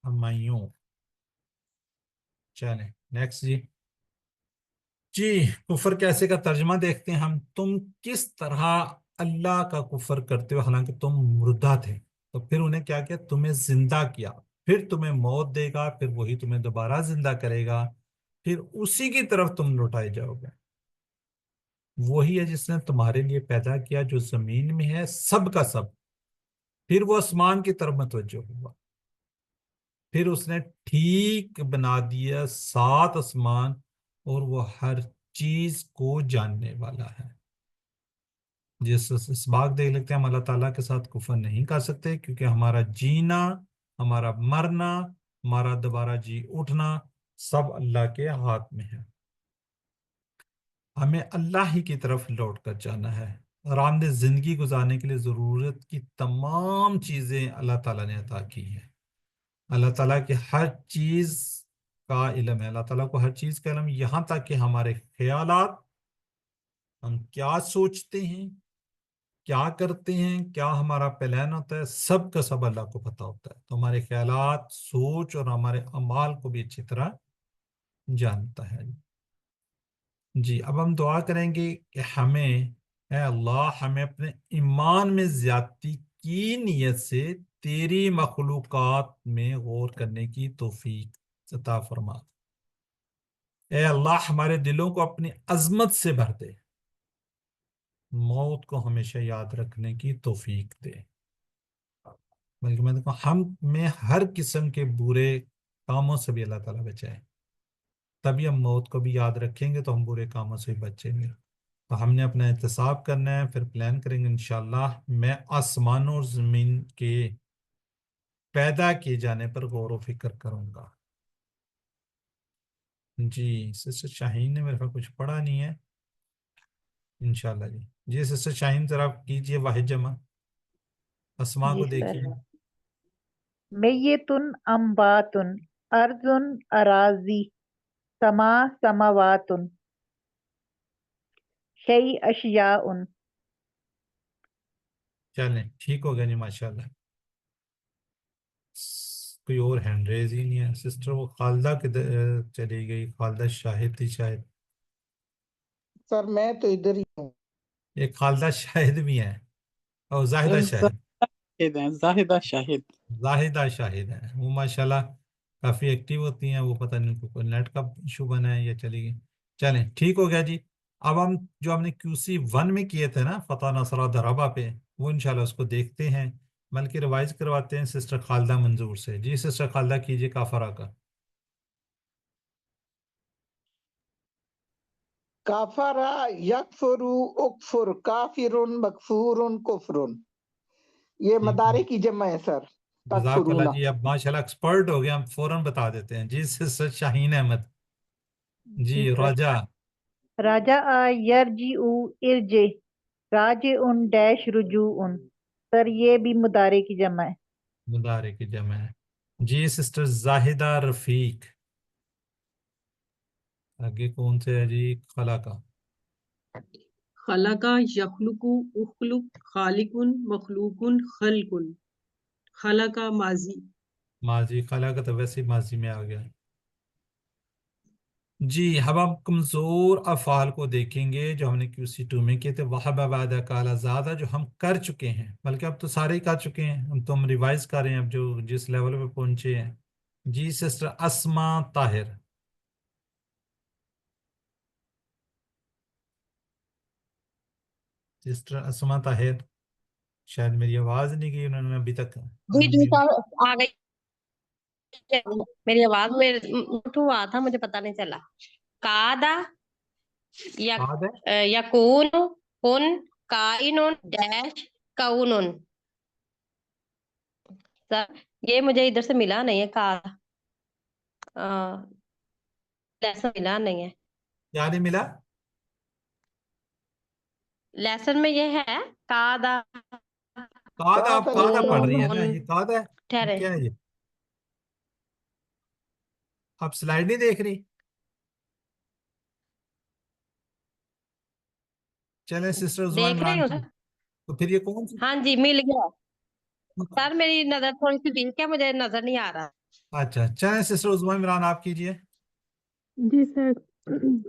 हमायूं। चलें नेक्स्ट जी। जी, कुफर कैसे का तर्जमा देखते हैं हम। तुम किस तरह अल्लाह का कुफर करते हो, हालांकि तुम मुर्दा थे, तो फिर उन्हें क्या किया? तुम्हें जिंदा किया, फिर तुम्हें मौत देगा, फिर वही तुम्हें दोबारा जिंदा करेगा, फिर उसी की तरफ तुम लौटाए जाओगे। वही है जिसने तुम्हारे लिए पैदा किया जो जमीन में है, सब का सब, फिर वो आसमान की तरफ मतवज्जो हुआ, फिर उसने ठीक बना दिया 7 आसमान, और वो हर चीज को जानने वाला है। जिस इस बात देख लेते हैं, हम अल्लाह ताला के साथ कुफर नहीं कर सकते, क्योंकि हमारा जीना, हमारा मरना, हमारा दोबारा जी उठना, सब अल्लाह के हाथ में है। हमें अल्लाह ही की तरफ लौट कर जाना है। आरामदेह जिंदगी गुजारने के लिए जरूरत की तमाम चीजें अल्लाह ताला ने अता की है। अल्लाह ताला की हर चीज का इल्म है, अल्लाह ताला को हर चीज का इल्म, यहाँ तक कि हमारे ख्यालात, हम क्या सोचते हैं, क्या करते हैं, क्या हमारा प्लान होता है, सब का सब अल्लाह को पता होता है। तो हमारे ख्यालात, सोच और हमारे अमाल को भी अच्छी तरह जानता है। जी, अब हम दुआ करेंगे कि हमें, है अल्लाह, हमें अपने ईमान में ज्यादती की नीयत से तेरी मखलूकात में गौर करने की तौफीक अता फरमा। ए अल्लाह, हमारे दिलों को अपनी अजमत से भर दे, मौत को हमेशा याद रखने की तौफीक दे। बल्कि मैं देखो, हम में हर किस्म के बुरे कामों से भी अल्लाह ताला बचाए, तभी हम मौत को भी याद रखेंगे तो हम बुरे कामों से भी बचेंगे। तो हमने अपना एहतसाब करना है, फिर प्लान करेंगे इंशाल्लाह। मैं आसमानों और जमीन के पैदा किए जाने पर गौर व फिक्र करूंगा। जी, सिस्टर शाहीन ने मेरे पास कुछ पढ़ा नहीं है इंशाल्लाह। जी सिस्टर शाहीन, जरा आप कीजिए वाहिद जमा, अस्मा जी को सर। देखिए। मय्यतुन अम्बातुन अर्जुन अराजी समा समावातुन शई अशियाउन। चलें, ठीक हो गया जी, माशाल्लाह। कोई और हैंड रेज ही नहीं है। सिस्टर वो खालदा किधर चली गई? खालदा शाहिद थी शायद। सर मैं तो इधर ही हूँ। एक खालदा शाहिद भी है और जाहिदा सर शाहिद। शाहिद हैं, जाहिदा शाहिद। जाहिदा शाहिद है, वो माशाल्लाह काफी एक्टिव होती हैं। वो पता नहीं उनको कोई नेट का इशू बना है या चली गई। चलें, ठीक हो गया जी। अब हम जो हमने QC 1 में किए थे ना, फतह नसरा दराबा पे, वो इंशाल्लाह उसको देखते हैं, बल्कि रिवाइज करवाते हैं सिस्टर खालदा मंजूर से। जी सिस्टर खालदा, कीजिए काफरा का। काफरा यकफुरु उकफुर काफिरुन मकफूरुन कुफरुन। ये ठीक है, मदारे की जमा है सर। जज़ाकल्लाह तकफुरुना। जी। अब माशाल्लाह एक्सपर्ट हो गए, हम फौरन बता देते हैं। जी सिस्टर शाहीन अहमद। जी जी सर। राजा। राजा यरजिउ इरजे राजे उन डैश रुजू उन। सर ये भी मुदारे की जमा है। मुदारे की जमा है। जी सिस्टर जाहिदा रफीक। आगे कौन से है जी? खला का। खलका यखलुकु उखलुक खालिकुन मखलूकुन खलकुन। खलका माजी। माजी, खला का तो वैसे ही माजी में आ गया। जी, अब हम कमजोर अफ़ाल को देखेंगे जो हमने QC 2 में किए थे। वहाब वादा काला ज़्यादा, जो हम कर चुके हैं, बल्कि अब तो सारे ही कर चुके हैं, हम रिवाइज कर रहे हैं अब जो जिस लेवल पे पहुंचे हैं। जी सिस्टर अस्मा ताहिर। सिस्टर अस्मा ताहिर, शायद मेरी आवाज नहीं गई उन्होंने अभी तक। जी जी अनम्यूट। सर, आ गई मेरी आवाज में। हुआ था, मुझे पता नहीं चला। कादा यक याद है? यकून कुन काइनुन डैश कौनुन। सर ये मुझे इधर से मिला नहीं है। का लेसन मिला नहीं है। क्या नहीं मिला? लेसन में ये है कादा कादा, आप कादा कादा कौन पढ़ रही है यकूनु। ना, उन। ये कादा है। ये ठहरे, क्या है ये? आप स्लाइड नहीं देख रही? चले सिस्टर उजमा देख रही इमरान हूँ की। सर। तो फिर ये कौन सी? हाँ जी, मिल गया। सर मेरी नजर थोड़ी सी वीक है, मुझे नजर नहीं आ रहा। अच्छा, चले सिस्टर उजमा इमरान, आप कीजिए। जी सर।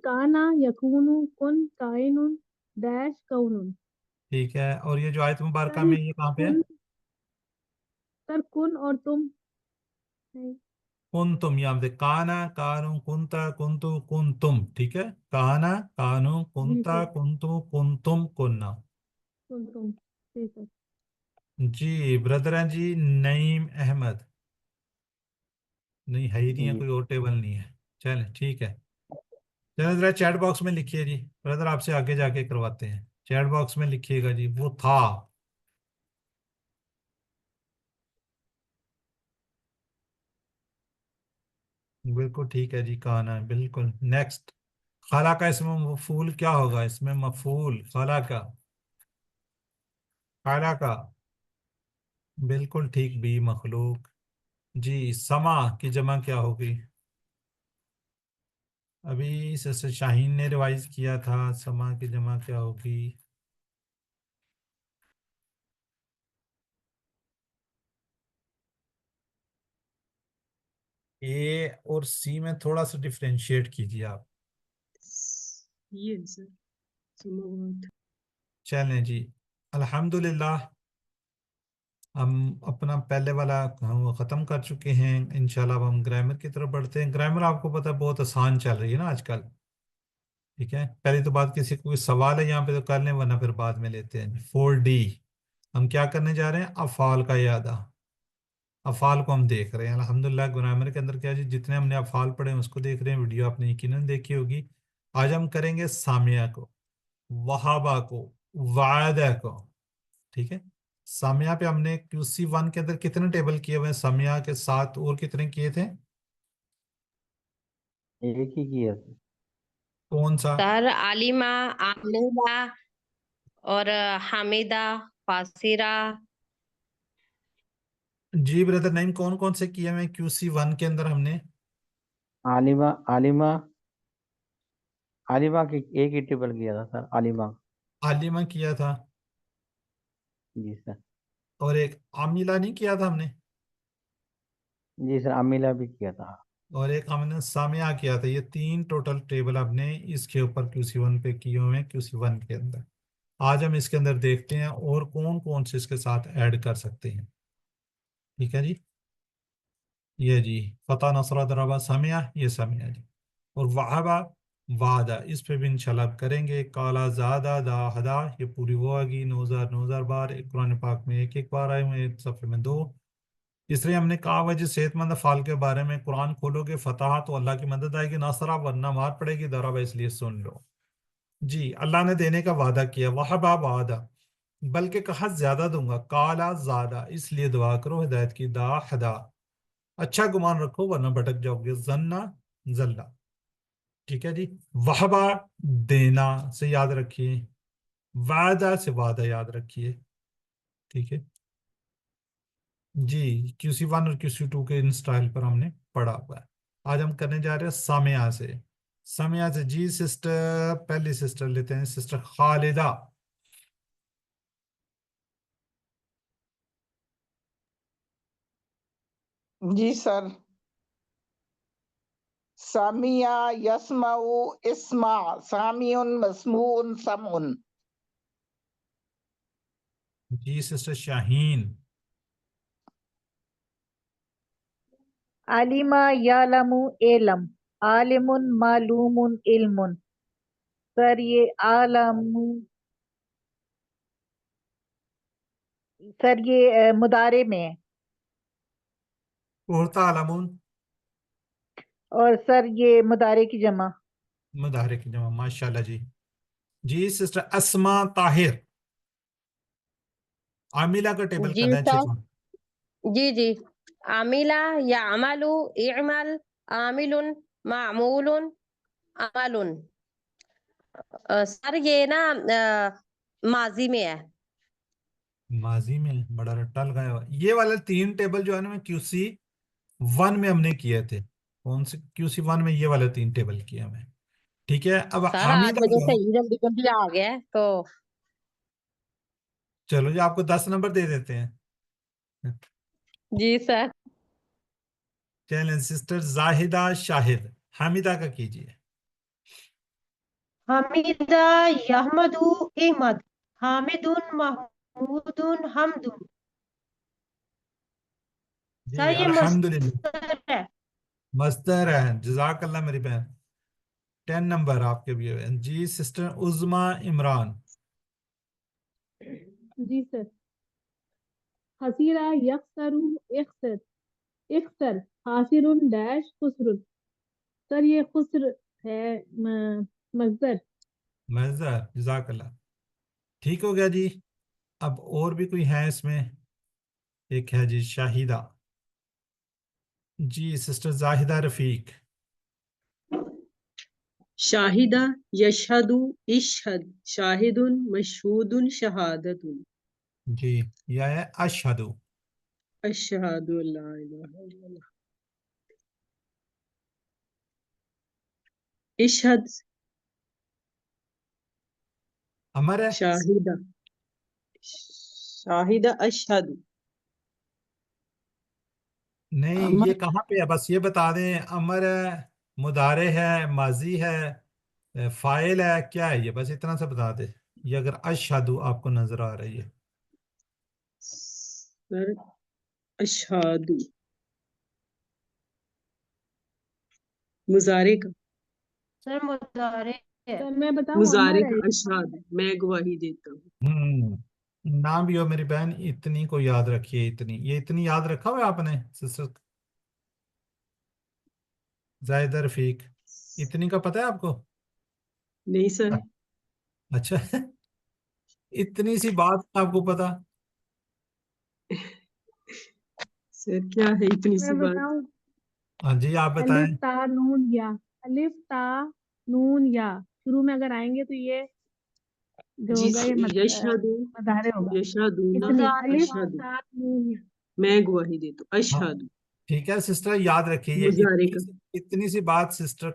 काना यकूनु कुन काइनुन डैश कौनुन। ठीक है, और ये जो आयत मुबारका सर में, ये कहाँ पे है? कुन, सर कुन और तुम नहीं। कुन तुम, यहाँ पे काना कानू कुंता कुंतु कुंतुम। ठीक है, काना कानू जी कुंता सर, कुंतु कुंतुम कुन्ना। कुन तुम। जी सर। जी ब्रदर हैं जी नईम अहमद। नहीं है ही नहीं है, जी कोई और टेबल नहीं है। चलें, ठीक है। चलें, जरा चैट बॉक्स में लिखिए जी। ब्रदर आपसे आगे जाके करवाते हैं। चैट बॉक्स में लिखिएगा जी, वो था। बिल्कुल ठीक है जी, काना है बिल्कुल। नेक्स्ट, खाला का इसमें मफूल क्या होगा? इसमें मफूल खाला का खाला का, बिल्कुल ठीक, बी मखलूक। जी, समा की जमा क्या होगी? अभी सिस्टर शाहीन ने रिवाइज किया था, समा की जमा क्या होगी? ए और सी में थोड़ा सा डिफ्रेंशिएट कीजिए आप। ये सर समावात। चलें जी, अल्हम्दुलिल्लाह हम अपना पहले वाला हम ख़त्म कर चुके हैं। इंशाल्लाह अब हम ग्रामर की तरफ बढ़ते हैं। ग्रामर आपको पता है बहुत आसान चल रही है ना आजकल। ठीक है, पहली तो बात, किसी को कोई सवाल है यहाँ पे तो कर लें, वरना फिर बाद में लेते हैं। 4D हम क्या करने जा रहे हैं? अफ़ाल का यादा। अफ़ाल को हम देख रहे हैं अल्हम्दुलिल्लाह। ग्रामर के अंदर क्या जी, जितने हमने अफ़ाल पढ़े हैं उसको देख रहे हैं। वीडियो आपने यकीनन देखी होगी। आज हम करेंगे सामिया को, वहाबा को, वादा को। ठीक है, सामिया पे हमने QC1 के अंदर कितने टेबल किए हुए हैं? सामिया के साथ और कितने किए थे? एक ही किया था। कौन सा? सर आलिमा, आमिला और हामिदा, फासिरा। जी ब्रदर नईम, कौन कौन से किए हुए हैं QC1 के अंदर हमने? आलिमा आलिमा आलिमा की एक ही टेबल किया था सर, आलिमा। आलिमा किया था, जी सर। और एक आमिला नहीं किया था हमने, जी सर, अमीला भी किया था। और एक हमने सामिया किया था। ये 3 टोटल टेबल हमने इसके ऊपर QC1 पे किए हुए हैं, QC1 के अंदर। आज हम इसके अंदर देखते हैं और कौन कौन से इसके साथ ऐड कर सकते हैं। ठीक है जी, ये जी फता नसरा दरबा सामिया, ये सामिया जी। और वाहबा, वादा, इस पे भी इंशाल्लाह अब करेंगे। काला ज़ादा दा हदा, ये पूरी वो आएगी 9000 बार। एक कुरान पाक में एक एक बार आए हुए, एक सफ़े में 2। इसलिए हमने कहा हुआ जी सेहतमंद अफ़ाल के बारे में कुरान खोलोगे फतह तो अल्लाह की मदद आएगी, नासरा वरना मार पड़ेगी दरबा। इसलिए सुन लो जी, अल्लाह ने देने का वादा किया, वहबा वादा, बल्कि कहा ज्यादा दूंगा, काला ज्यादा, इसलिए दुआ करो हिदायत की, दा हदा, अच्छा गुमान रखो वरना भटक जाओगे, जन्ना जल्ला। ठीक है जी, वहबा देना से याद रखिए, वादा से वादा याद रखिए। ठीक है जी, QC1 और QC2 के इन स्टाइल पर हमने पढ़ा हुआ है। आज हम करने जा रहे हैं सामिया से। सामिया से जी सिस्टर, पहली सिस्टर लेते हैं, सिस्टर खालिदा। जी सर। सामिया यस्माउ इस्मा, सामियुन मस्मून समउन। जी सिस्टर शाहीन। आलिमा यालमु एलम, आलिमुन मालूमुन इल्मुन। सर ये आलमु, सर ये मुदारे में है। और तालमुन, और सर ये मुदारे की जमा। मुदारे की जमा, माशाल्लाह जी। जी सिस्टर अस्मा ताहिर। आमिला का टेबल जी करना है अच्छे सर, से। जी जी। आमिला या अमलु, इअमल, आमिलुन, मामूलुन, अमलुन। सर ये ना माजी में है। माजी में बड़ा रट्टा लगाया हुआ। ये वाले 3 टेबल जो है ना, QC1 में हमने किए थे। कौन से QC1 में? ये वाले 3 टेबल किए हमें। ठीक है, अब सर आज हामिदा मुझे का, सही जल्दी जल्दी आ गया है तो। चलो जी आपको 10 नंबर दे देते हैं। जी सर। चलें, सिस्टर जाहिदा शाहिद, हामिदा का कीजिए। हमीदा यहमदु अहमद, हामिदुन महमूदुन हमदुन। जी सर ये अल्हम्दुलिल्लाह, मस्दर है। मस्तर है, जजाकल्ला मेरी बहन। 10 नंबर आपके भी हुए। जी सिस्टर उज़मा इमरान। जी सर। हसीरा यक्सरू, इख्सर, इख्सर, हासिरुन डैश खुसरुन। सर ये खुसर है मजदर। मजदर, जजाकल्ला, ठीक हो गया जी। अब और भी कोई है इसमें? एक है जी शाहिदा। जी सिस्टर जाहिदा रफीक। शाहिदा यशहदु इशहद, शाहिदुन मशहूदुन शहादतुन। जी, यह है अशहदु। अशहदु अल्ला इलाहा इल्लल्लाह। इशहद अमर है। शाहिदा शाहिदा अशहदु। नहीं, अमर ये कहाँ पे है, बस ये बता दें। अमर है, मुदारे है, माजी है, फाइल है, क्या है ये, बस इतना सा बता दे। ये अगर अशहदु आपको नजर आ रही है। सर अशहदु मुजारे का सर मुदारे है। सर मैं बताऊं, मुजारे अमर का है। अशहद मैं गवाही देता हूँ। ना भी हो मेरी बहन, इतनी को याद रखिए। इतनी, ये इतनी याद रखा हुआ है आपने सिस्टर जाहिदा रफीक? इतनी का पता है आपको? नहीं सर। अच्छा इतनी सी बात आपको पता? सर क्या है इतनी सी मैं बात? बताऊं, हाँ जी, आप अलिफ बताएं। ता नून या, अलिफ ता नून या शुरू में अगर आएंगे तो ये जो जी होगा ये यशहदु मदारे होगा। यशहदुना इतनी मुदारे अलिफ अशहदु ता नून या। मैं गवाही देता हूँ। हाँ, अशहदु ठीक है सिस्टर, याद रखिए ये मुजारे का। इतनी सी बात। सिस्टर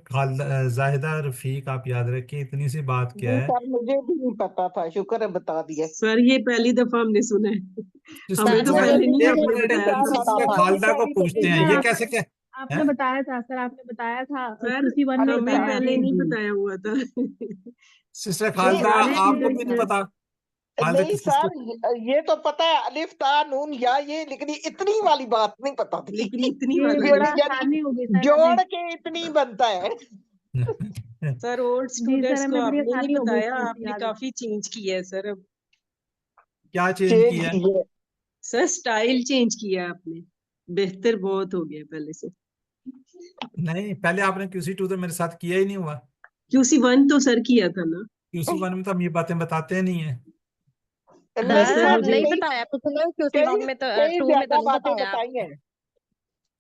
जाहिदा रफीक, आप याद रखिए इतनी सी बात क्या जी है। सर, मुझे भी नहीं पता था, शुक्र है बता दिया। सर ये पहली दफा हमने सुना है। सिस्टर हमें तो मुझे पहले नहीं भी किसी ने मुझे भी बताया क्या था। पता सिस्टर था, खालदा को मेरी तो पूछते हैं, बेटी ये है। कैसे क्या आपने है? बताया था सर, आपने बताया था सर QC 1 में हमें बताया पहले आपने। नहीं बताया हुआ था। सिस्टर नहीं खालदा, मुदारे आपको में भी नहीं पता? खालदा नहीं की सिस्टर, सर, ये तो पता है अलिफ ता नून या, ये लेकिन इतनी वाली बात नहीं पता थी। लेकिन इतनी ये वाली बड़ा नहीं। यानी आसानी हो गई सर जोड़ हमें। के इतनी बनता है। सर ओल्ड जी सर, स्टूडेंट्स को हमें बड़ी आपने नहीं आसानी हो गई बताया, इसको आपने याद रखना। काफी चेंज किया है सर। अब क्या चेंज चेंज किया है? की है। सर स्टाइल चेंज किया है आपने, बेहतर बहुत हो गया पहले से। नहीं, पहले आपने QC 2 तो मेरे साथ किया ही नहीं हुआ। QC 1 तो सर किया था ना। QC 1 में तो हम ये बातें बताते नहीं है। नहीं सर सर मुझे नहीं कई बताया पिछले QC कई 1 में तो कई 2 में तो ज्यादा नहीं बातें बताया बताई आपने। हैं,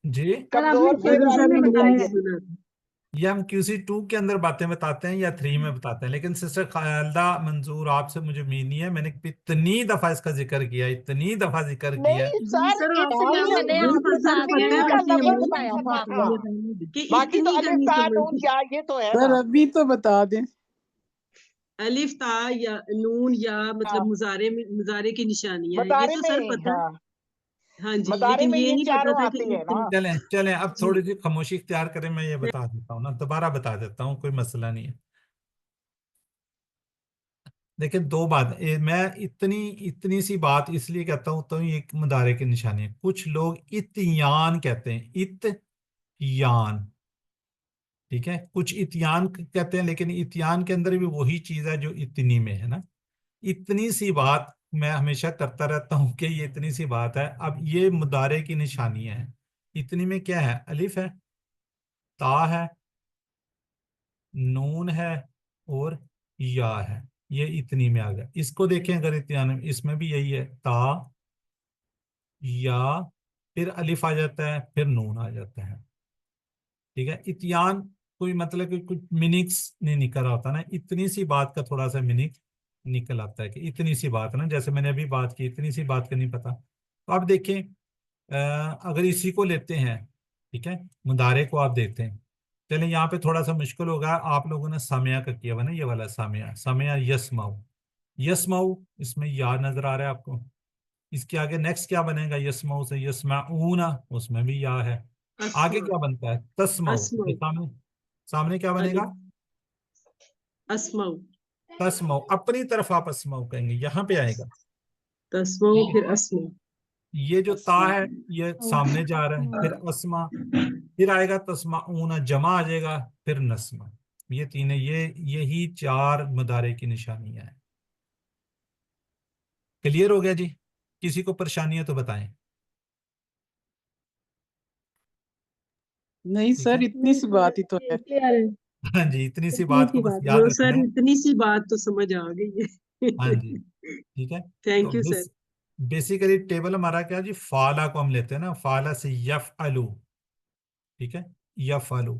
जी, सर आपने कमजोर के अगर QC बारे सर में में हमने बताई नहीं बताया है। है। सुना था। ये हम QC 2 के अंदर बातें बताते हैं या 3 में बताते हैं। लेकिन सिस्टर खालदा मंजूर, आपसे मुझे उम्मीद नहीं है। मैंने इतनी दफा इसका जिक्र किया, इतनी दफा जिक्र किया है। नहीं जी सर, सर आपको इतना इतनी मैंने नहीं आपको सर साथ पता इतनी है में का आपने QC लफ्ज में हमें नहीं बताया पता था। था। कि बाकी तो इतनी अलिफ करनी ता समझ नून थी। या ये तो है सर ना। अभी तो बता दें। अलिफ ता या नून या हाँ, मतलब मुजारे की निशानियां है, ये मदारे तो सर में, पता है। हाँ हाँ जी, मदारे लेकिन में ये ये नहीं पता चारों था कि आते हैं ना। इतनी। चलें चलें, अब जी थोड़ी सी खामोशी इख्तियार करें, मैं ये बता देता हूँ ना, दोबारा बता देता हूँ, कोई मसला नहीं है। देखिए, दो बात मैं इतनी इतनी सी बात इसलिए कहता हूँ, तो ये एक मुदारे की निशानी है। कुछ लोग इत्यान कहते हैं, इत्यान, ठीक है, कुछ इत्यान कहते हैं, लेकिन इत्यान के अंदर भी वही चीज है जो इतनी में है ना। इतनी सी बात मैं हमेशा करता रहता हूँ कि ये इतनी सी बात है। अब ये मुदारे की निशानियां हैं। इतनी में क्या है? अलिफ है, ता है, नून है, और या है। ये इतनी में आ गया। इसको देखें अगर इत्यान में, इसमें भी यही है, ता, या, फिर अलिफ आ जाता है, फिर नून आ जाता है। ठीक है, इत्यान कोई मतलब कि कुछ मीनिंग्स नहीं निकल रहा होता ना, इतनी सी बात का थोड़ा सा मीनिंग निकल आता है कि इतनी सी बात है ना। जैसे मैंने अभी बात की, इतनी सी बात का नहीं पता। तो आप देखें, अगर इसी को लेते हैं, ठीक है, मुदारे को आप देखते हैं। चलिए, यहाँ पे थोड़ा सा मुश्किल होगा। आप लोगों ने सामिया का किया हुआ ना, ये वाला सामिया, सामिया यस्माऊ, यस्माऊ, इसमें या नजर आ रहा है आपको। इसके आगे नेक्स्ट क्या बनेगा? यस्माऊ से यस्माऊना, उसमें भी या है। आगे अस्मा क्या बनता है? तस्माऊ, अस्मा ये सामने, सामने क्या बनेगा? अलिफ अस्माउ तस्माऊ, अपनी तरफ आप अस्माऊ कहेंगे, यहाँ पे आएगा। तस्माउ फिर अस्मा ये जो ता है, ये सामने जा रहा है, फिर अस्मा, फिर आएगा तस्माऊना, जमा आ जाएगा, फिर नस्मा। ये तीन है, यही चार मुदारे की निशानियां हैं। क्लियर हो गया जी? किसी को परेशानी है तो बताएं। नहीं ठीक है, सर, इतनी सी बात ही तो है। क्लियर है। हाँ जी, इतनी सी इतनी बात को सी बस बात। याद हाँ रखना सर है। इतनी सी बात तो समझ आ गई हाँ है। जी, ठीक है। तो thank you sir. Basically table हमारा क्या जी? फाला को हम लेते हैं ना, फाला से यफ अलू, ठीक है, यफ अलू।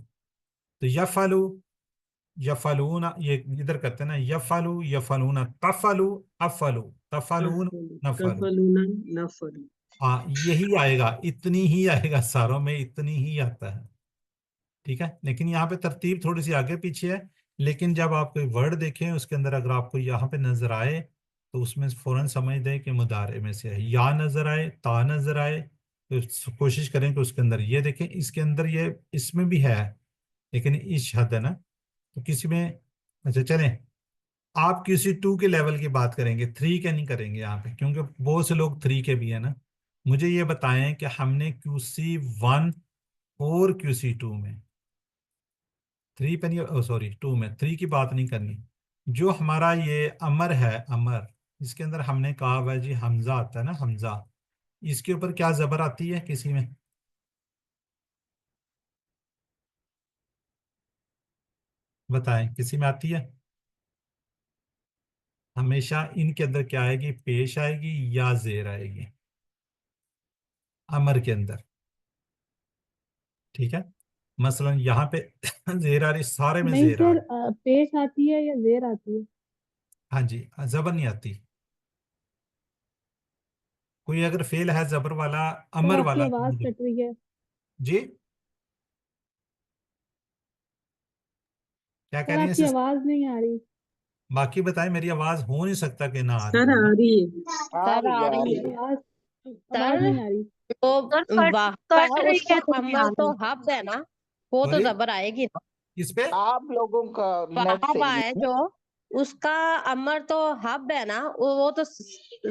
तो यफ अलू, यफलूना, ये इधर करते हैं ना, यफलू, यफलूना, तफलू, अफलू, तफलून नफल। तफलूना नफल। हाँ यही आएगा, इतनी ही आएगा, सारों में इतनी ही आता है। ठीक है, लेकिन यहाँ पे तरतीब थोड़ी सी आगे पीछे है। लेकिन जब आप कोई वर्ड देखें उसके अंदर अगर आपको यहाँ पे नजर आए तो उसमें फौरन समझ दें कि मुदारे में से है। या नजर आए, ता नजर आए, तो कोशिश करें कि उसके अंदर ये देखें, इसके अंदर ये, इसमें भी है लेकिन इस हद है ना, तो किसी में। अच्छा चलें, आप किसी 2 के लेवल की बात करेंगे, 3 के नहीं करेंगे यहाँ पे, क्योंकि बहुत से लोग 3 के भी है ना। मुझे ये बताएं कि हमने QC1 और QC2 में, 3 पे नहीं, सॉरी 2 में, 3 की बात नहीं करनी। जो हमारा ये अमर है, अमर, इसके अंदर हमने कहा हुआ है जी हमजा आता है ना, हमजा, इसके ऊपर क्या जबर आती है किसी में? बताएं, किसी में आती है? हमेशा इनके अंदर क्या आएगी? पेश आएगी या जेर आएगी अमर के अंदर। ठीक है, मसलन यहाँ पे जेर आ रही, सारे में नहीं जेर आ सर, रही। पेश आती है या जेर आती है? हाँ जी, जबर नहीं आती। कोई अगर फेल है जबर वाला, सर अमर आपकी वाला, आवाज तो कट रही है। जी क्या कह सर रही है आपकी सिस्टर? आवाज नहीं आ रही। बाकी बताएं, मेरी आवाज हो नहीं सकता कि ना आ रही सर हो आ ना। रही है। सर आ रही है। आवाज आवाज सर नहीं आ रही। तो सर कट वाह कट का रही उसका है तो नहीं आ अमर तो रही। हब है ना, वो तो सॉरी, जबर आएगी ना। किस पे? आप लोगों का नेट वाहब सही है नहीं है। जो, उसका अमर तो हब है ना, वो तो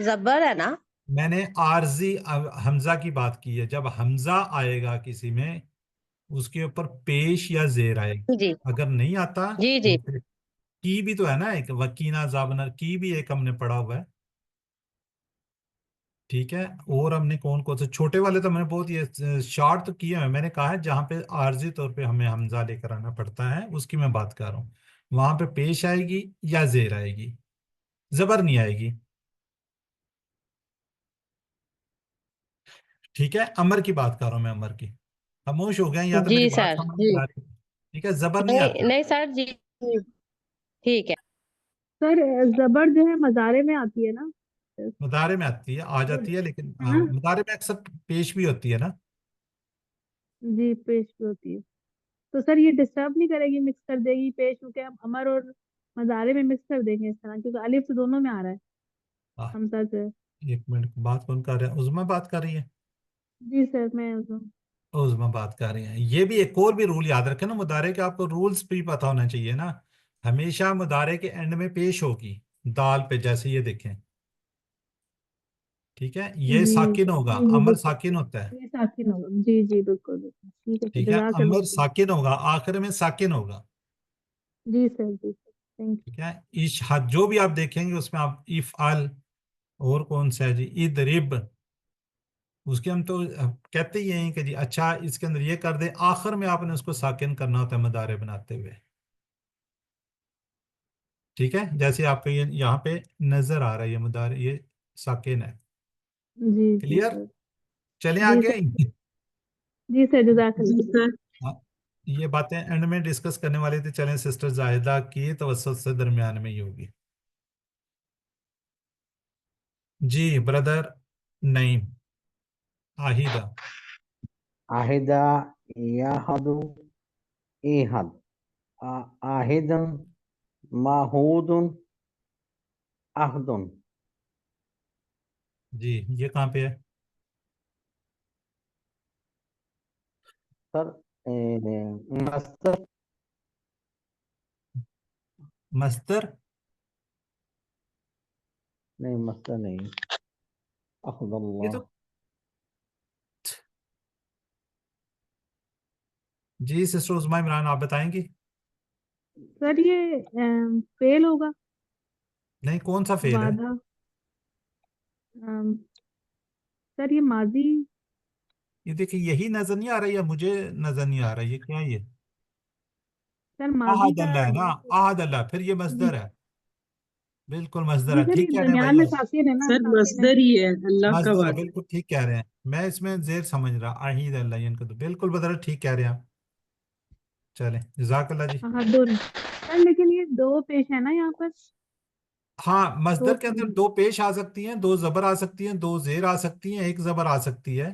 जबर है ना। मैंने आरजी हमजा की बात की है। जब हमजा आएगा किसी में, उसके ऊपर पेश या जेर आएगी। जी अगर नहीं आता जी जी। तो फिर की भी तो है ना, एक वकीना जाबनर की भी एक हमने पढ़ा हुआ है। ठीक है, और हमने कौन कौन से छोटे वाले तो मैंने बहुत ये शॉर्ट तो किए हैं। मैंने कहा है जहाँ पे आरजी तौर पे हमें हमजा लेकर आना पड़ता है, उसकी मैं बात कर रहा हूँ। वहां पे पेश आएगी या जेर आएगी, जबर नहीं आएगी। ठीक है, अमर की बात कर रहा हूँ मैं, अमर की। खामोश हो गए या तो मेरी जी बात सर समझ जी। नहीं आ रही। ठीक है, जबर नहीं नहीं आती। नहीं सर जी, ठीक है। सर जबर जो है मजारे में आती है ना? मुदारे में आती है, आ गुड जाती है, लेकिन है ना? मुदारे में अक्सर पेश भी होती है ना। जी पेश भी होती है। तो सर ये डिस्टर्ब नहीं करेगी, मिक्स कर देगी पेश होके हम अमर और मजारे में मिक्स कर देंगे इस तरह, क्योंकि अलिफ तो दोनों में आ रहा है, हाँ, हमजा जो है। एक मिनट, बात कौन कर रहा है? उज़मा बात कर रही है? जी सर मैं उसमें। उज़मा बात कर रही है। ये भी एक और भी रूल याद रखें ना, मुदारे के आपको रूल्स भी पता होना चाहिए ना। हमेशा मुदारे के एंड में पेश होगी, दाल पे, जैसे ये देखें। ठीक है, ये जी साकिन होगा, जी जी अमर बिल्कुल। साकिन होता है। ये साकिन होगा, जी जी बिल्कुल बिल्कुल ठीक है सर, ठीक है, जज़ाकल्लाह अमर खैर। साकिन होगा, आखिर में साकिन होगा। जी सर जी सर, थैंक ठीक है, इश हद जो भी आप देखेंगे उसमें आप इफ अल, और कौन सा है जी, इदरिब, उसके हम तो कहते ही हैं कि जी अच्छा इसके अंदर ये कर दे, आखिर में आपने उसको साकिन करना होता है मदारे बनाते हुए। ठीक है, जैसे आपको ये यहाँ पे नजर आ रहा है, ये मदारे, ये साकिन है। यू। जी जी क्लियर? सर। चले जी आगे। सर। जी सर जी जज़ाकल्लाह। सर। हाँ, ये बातें एंड में डिस्कस करने वाले थे। चलें, सिस्टर जाहिदा की तवज्जो से दरमियान में ही होगी। जी ब्रदर नईम, आहिदा। आहिदा याहदु इहद आहिदन माहूदुन अहदुन। जी ये कहाँ पे है? सर मस्तर मस्तर? नहीं, मस्तर नहीं, ये अहदुल्लाह। तो, जी सिस्टर उस्मा इमरान आप बताएंगी? सर ये फेल होगा। नहीं, कौन सा फेल है? वादा। अम, सर ये माजी। ये देखिए, यही नजर नहीं आ रहा, या मुझे नजर नहीं आ रहा, ये क्या है ये? सर माजी आहद का। अल्लाह है ना, आहद अल्लाह, फिर ये जी मजदर है। बिल्कुल मजदर जी है, सर, ठीक ये कह रहे हैं दरमियान में भाई। साकिन है ना, सर साकिन है। मस्दर ही है, अल्लाह का मजदर है, वादा। बिल्कुल ठीक कह रहे हैं। मैं इसमें जेर समझ रहा, अहीद अल्लाह, इनका तो बिल्कुल बदल, ठीक कह रहे हैं आप। चलें, जज़ाकल्लाह जी। हाँ दोनों। सर लेकिन ये दो पेश है ना यहाँ पर। हाँ, दो मस्दर के अंदर दो पेश आ सकती हैं, दो जबर आ सकती हैं, दो जेर आ सकती हैं, एक जबर आ सकती है।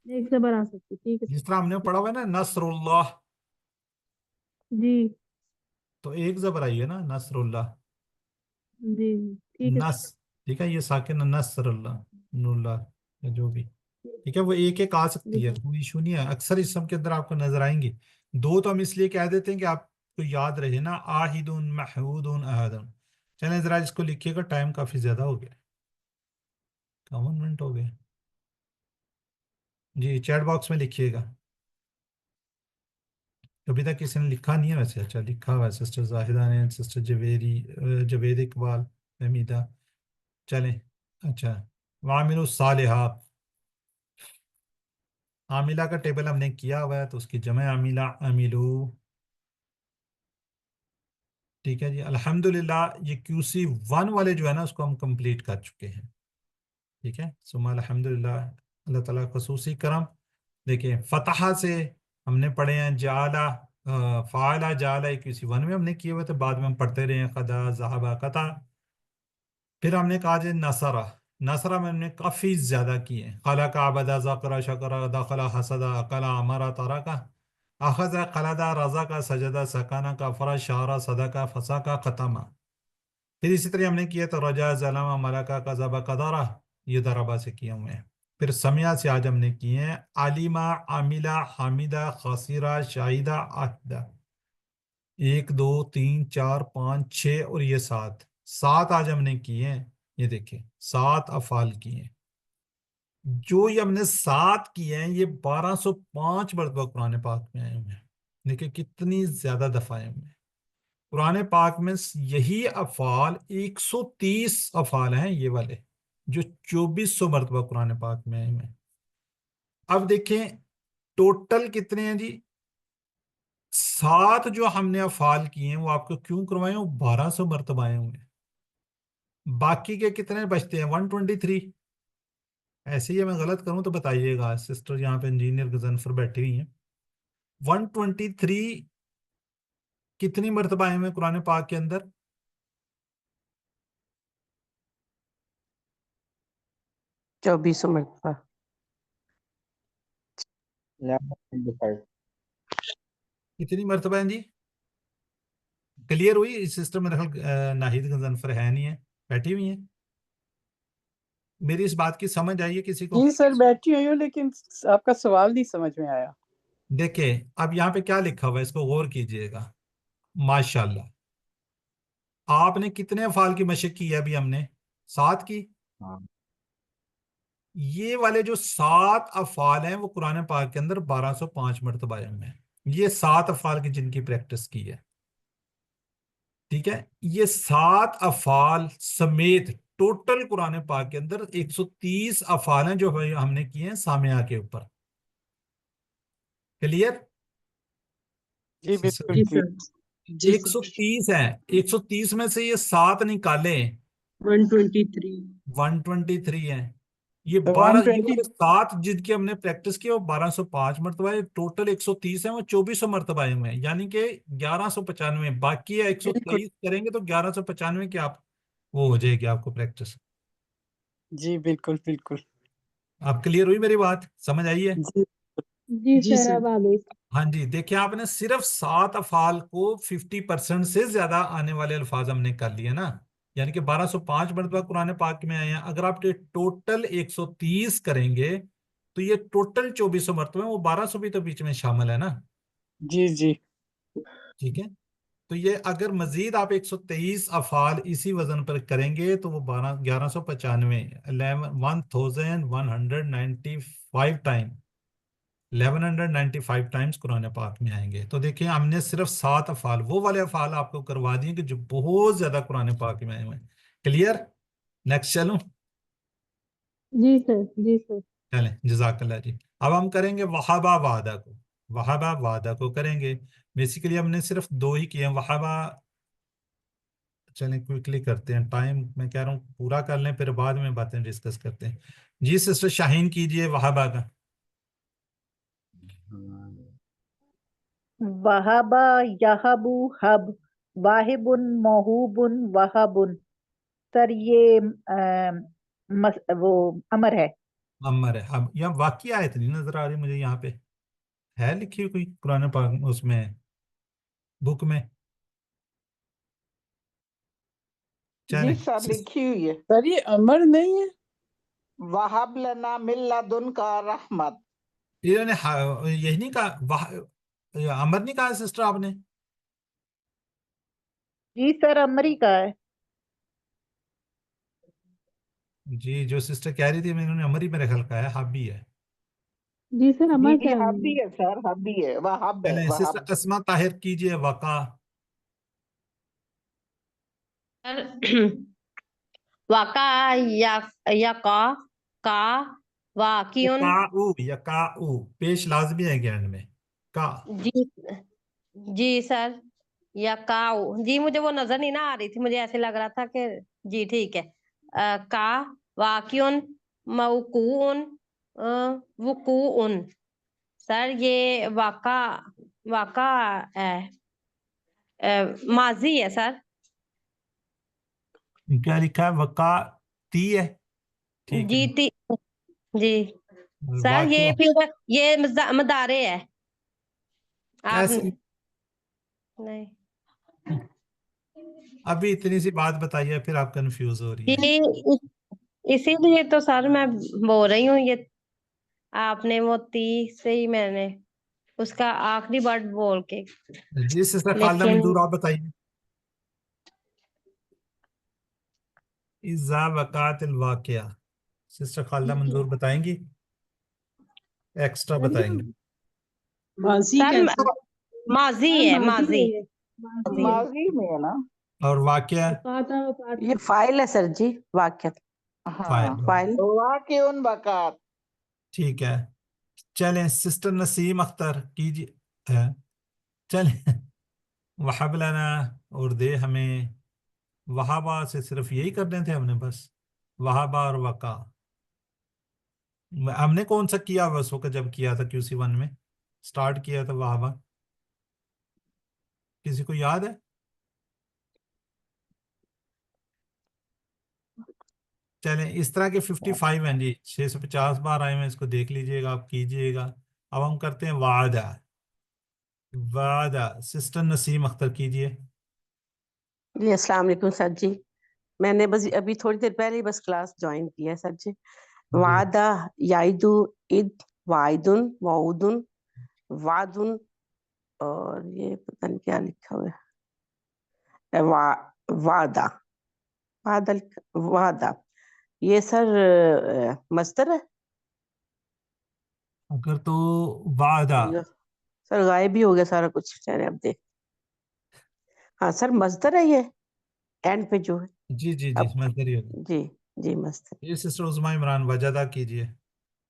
एक जबर आ सकती, ठीक है जिस तरह हमने पढ़ा हुआ है ना नसरुल्लाह, जी तो एक जबर आई है ना नसरुल्लाह, जी ठीक है नस, ठीक है, ये साकिन नसरुल्लाह, नुल्लाह, या जो भी, ठीक है, वो एक एक आ सकती है, जी कोई इशू नहीं है। अक्सर इसम के अंदर आपको नजर आएंगी। दो तो हम इसलिए कह देते हैं कि आपको याद रहे ना, आहिदुन महूदुन अहदुन। चलें जरा इसको लिखिएगा, टाइम काफी ज्यादा हो गया, 51 मिनट हो गए। जी चैट बॉक्स में लिखिएगा। अभी तक किसी ने लिखा नहीं है वैसे। अच्छा लिखा हुआ है, सिस्टर जाहिदा ने, सिस्टर जवेद इकबाल, हमीदा। चलें, अच्छा, वामिलु सालिहात, आमिला का टेबल हमने किया हुआ है, तो उसकी जमे आमिला अमिलू। ठीक है जी, अल्हम्दुलिल्लाह ये QC 1 वाले जो है ना उसको हम कंप्लीट कर चुके हैं। ठीक है, सुमा अल्हम्दुलिल्लाह, अल्लाह ताला खसूसी करम। देखिए फतहा से हमने पढ़े हैं, जाला, फाला जाला QC 1 में हमने किए हुए थे, बाद में हम पढ़ते रहे हैं कदा ज़हाबा कता। फिर हमने कहा जी नसरा, नसरा में हमने काफ़ी ज़्यादा किए हैं, खला का अबदा ज़करा शकरा दखला हसदा अकला अमरा तारा का, अखज़ा खलदा रज़ा का सजदा सकाना का फरा शारा सदा का फसा का ख़तमा। फिर इसी तरह हमने किया तो रजा जलमा मलका कज़बा कदरा, ये दरबा से किए हुए हैं। फिर समिया से आज हमने किए हैं, आलिमा आमिला हामिदा खसीरा शाहिदा आहदा। 1 2 3 4 5 6 और ये 7, 7 आज हमने किए हैं। ये देखिए 7 अफाल किए हैं। जो ये हमने 7 किए हैं, ये 1205 मरतबा कुरान पाक में आए हुए हैं। देखिए कितनी ज्यादा दफा आए हुए हैं कुरान पाक में। यही अफाल 130 अफाल हैं ये वाले, जो 2400 मरतबा कुरान पाक में आए हुए हैं। अब देखें टोटल कितने हैं जी। 7 जो हमने अफाल किए हैं वो आपको क्यों करवाए हैं, वो 1200 मरतबा आए हुए हैं। बाकी के कितने बचते हैं, 123। ऐसे ही मैं गलत करूं तो बताइएगा, सिस्टर यहाँ पे इंजीनियर गजनफर बैठी हुई हैं। 123 कितनी मरतबा आए हुए हैं कुरान पाक के अंदर। 2400 मरतबा। 1125। कितनी मरतबा है जी, क्लियर हुई सिस्टर। मेरे ख्याल नाहिद गजनफर है नहीं है, बैठी हुई है। मेरी इस बात की समझ आई है किसी को। जी सर बैठी हुई हूँ, लेकिन आपका सवाल नहीं समझ में आया। देखिए अब यहाँ पे क्या लिखा हुआ है, इसको गौर कीजिएगा। माशाल्लाह, आपने कितने अफाल की मशक की है अभी हमने, 7 की। हाँ ये वाले जो 7 अफाल हैं वो कुरान पाक के अंदर 1205 मरतबा आए हुए हैं। ये 7 अफाल की जिनकी प्रैक्टिस की है, ठीक है। ये 7 अफाल समेत टोटल कुरान पाक के अंदर 130 अफाल हैं जो हमने किए हैं सामिया के ऊपर। क्लियर। जी बिल्कुल जी क्लियर। सर, जी सर। 130 है, 130 में से ये 7 निकाले, 123। 123 है। ये तो 12, ये 120। वाले 7 जिनकी हमने प्रैक्टिस की वो 1205 मरतबा है, टोटल 130 है, वो 2400 मरतबा आए हुए हैं, यानी कि 1195। बाकी है बिल्कुल 123 करेंगे तो 1195 की आप वो हो जाएगी आपको प्रैक्टिस। जी बिल्कुल बिल्कुल। आप क्लियर हुई मेरी बात, समझ आई है। जी जी जी सर सर। अब आ गई। हाँ जी, देखिए आपने सिर्फ 7 अफाल को 50% से ज्यादा आने वाले अल्फाज हमने कर लिए ना, यानी कि 1205 मरतबा कुरान पाक में आए हैं। अगर आप ये टोटल 130 करेंगे तो ये टोटल 2400 मरतबा, वो 1200 भी तो बीच में शामिल है ना। जी जी ठीक है, तो ये अगर मजीद आप 123 अफाल इसी वजन पर करेंगे तो वो 1195 1195 टाइम 1195 टाइम्स कुरान पाक में आएंगे। तो देखिए हमने सिर्फ 7 अफाल, वो वाले अफाल आपको करवा दिए कि जो बहुत ज्यादा कुरान पाक में आए हुए हैं। क्लियर। नेक्स्ट चलूं। जी सर जी सर। चलें जजाकल्ला जी। अब हम करेंगे वहाबा वादा को, वहाबा वादा को करेंगे। बेसिकली हमने सिर्फ 2 ही किए हैं वहाबा। चलें क्विकली करते हैं, टाइम मैं कह रहा हूँ पूरा कर लें, फिर बाद में बातें डिस्कस करते हैं। जी सिस्टर शाहीन कीजिए वहाबा का। वहाबा यहबू हब, वाहिबुन मौहूबुन वहबुन, सर ये वो अमर है। अमर है। अब यहाँ वाक्य आयत नहीं नजर आ रही मुझे, यहाँ पे है लिखी हुई कोई कुरान पाक उसमें, बुक में? जी चलें सर लिखी हुई है। सर ये अमर नहीं है। वहाब लना मिन लदुनका रहमत। इन्होंने यही नहीं कहा, अमर नहीं कहा सिस्टर आपने? जी सर अमर ही का है। जी, जो सिस्टर कह रही थी इन्होंने अमर ही मेरे ख्याल का है, हाबी है। जी सर जी अमर जी क्या हब भी है सर, हब भी है, वहाब है, चलें सिस्टर वहाब। अस्मा ताहिर कीजिए वाका। वाका या का वाकियुन। यकाऊ पेश लाजमी है ज्ञान में, का। जी जी सर, या काऊ जी, मुझे वो नजर नहीं ना आ रही थी, मुझे ऐसे लग रहा था कि जी ठीक है। का वाकियुन मौकून वुकूउन। सर ये वाका वाका माजी है सर। क्या लिखा है? वका ती है, ठीक जी है। ती जी और सर, ये वाकिया फिर ये मदारे है। आप कैसे? नहीं अभी इतनी सी बात बताइए, फिर आप कंफ्यूज हो रही हैं। जी, इसीलिए तो सर मैं बोल रही हूँ, ये आपने वो ती से ही मैंने उसका आखिरी वर्ड बोल के, जी सिस्टर खालदा लेकिन मंजूर आप बताइए। इज़ा वक़ातिल वाक़िया, सिस्टर खालदा मंजूर बताएंगी, एक्स्ट्रा बताएंगे? माजी सर कैसे? माजी सर है, माजी माजी। है ये, माजी है। माजी में है ना। और वाक़िया वकाता ये फाइल है सर जी, वाक्य हाँ फाइल। वाक़ उन वक़ात। ठीक है। चलें सिस्टर नसीम अख्तर कीजिए। चलें वहब लना, और दे हमें। वहाबा से सिर्फ यही करने थे हमने बस, वहाबा और वका। हमने कौन सा किया हुआ उस वक्त जब किया था QC1 में, स्टार्ट किया था वहाबा? किसी को याद है? चलें इस तरह के 55 हैं जी, 650 बार आए हैं, इसको देख लीजिएगा, आप कीजिएगा। अब हम करते हैं वादा। वादा सिस्टर नसीम अख्तर कीजिए। जी अस्सलाम वालेकुम सर जी। मैंने बस अभी थोड़ी देर पहले ही बस क्लास ज्वाइन की है सर जी। जी वादा याइदु इद वाइदुन वाउदुन वादुन, और ये पता नहीं क्या लिखा हुआ है, वादा वादा वादा। ये सर मस्तर है। अगर तो वादा, सर गायब ही हो गया सारा कुछ, चलिए अब देख। हाँ सर मस्तर है ये, एंड पे जो है। जी जी जी अब मजदरी होगा। जी जी मस्तर। ये सिस्टर उस्मा इमरान वजदा कीजिए।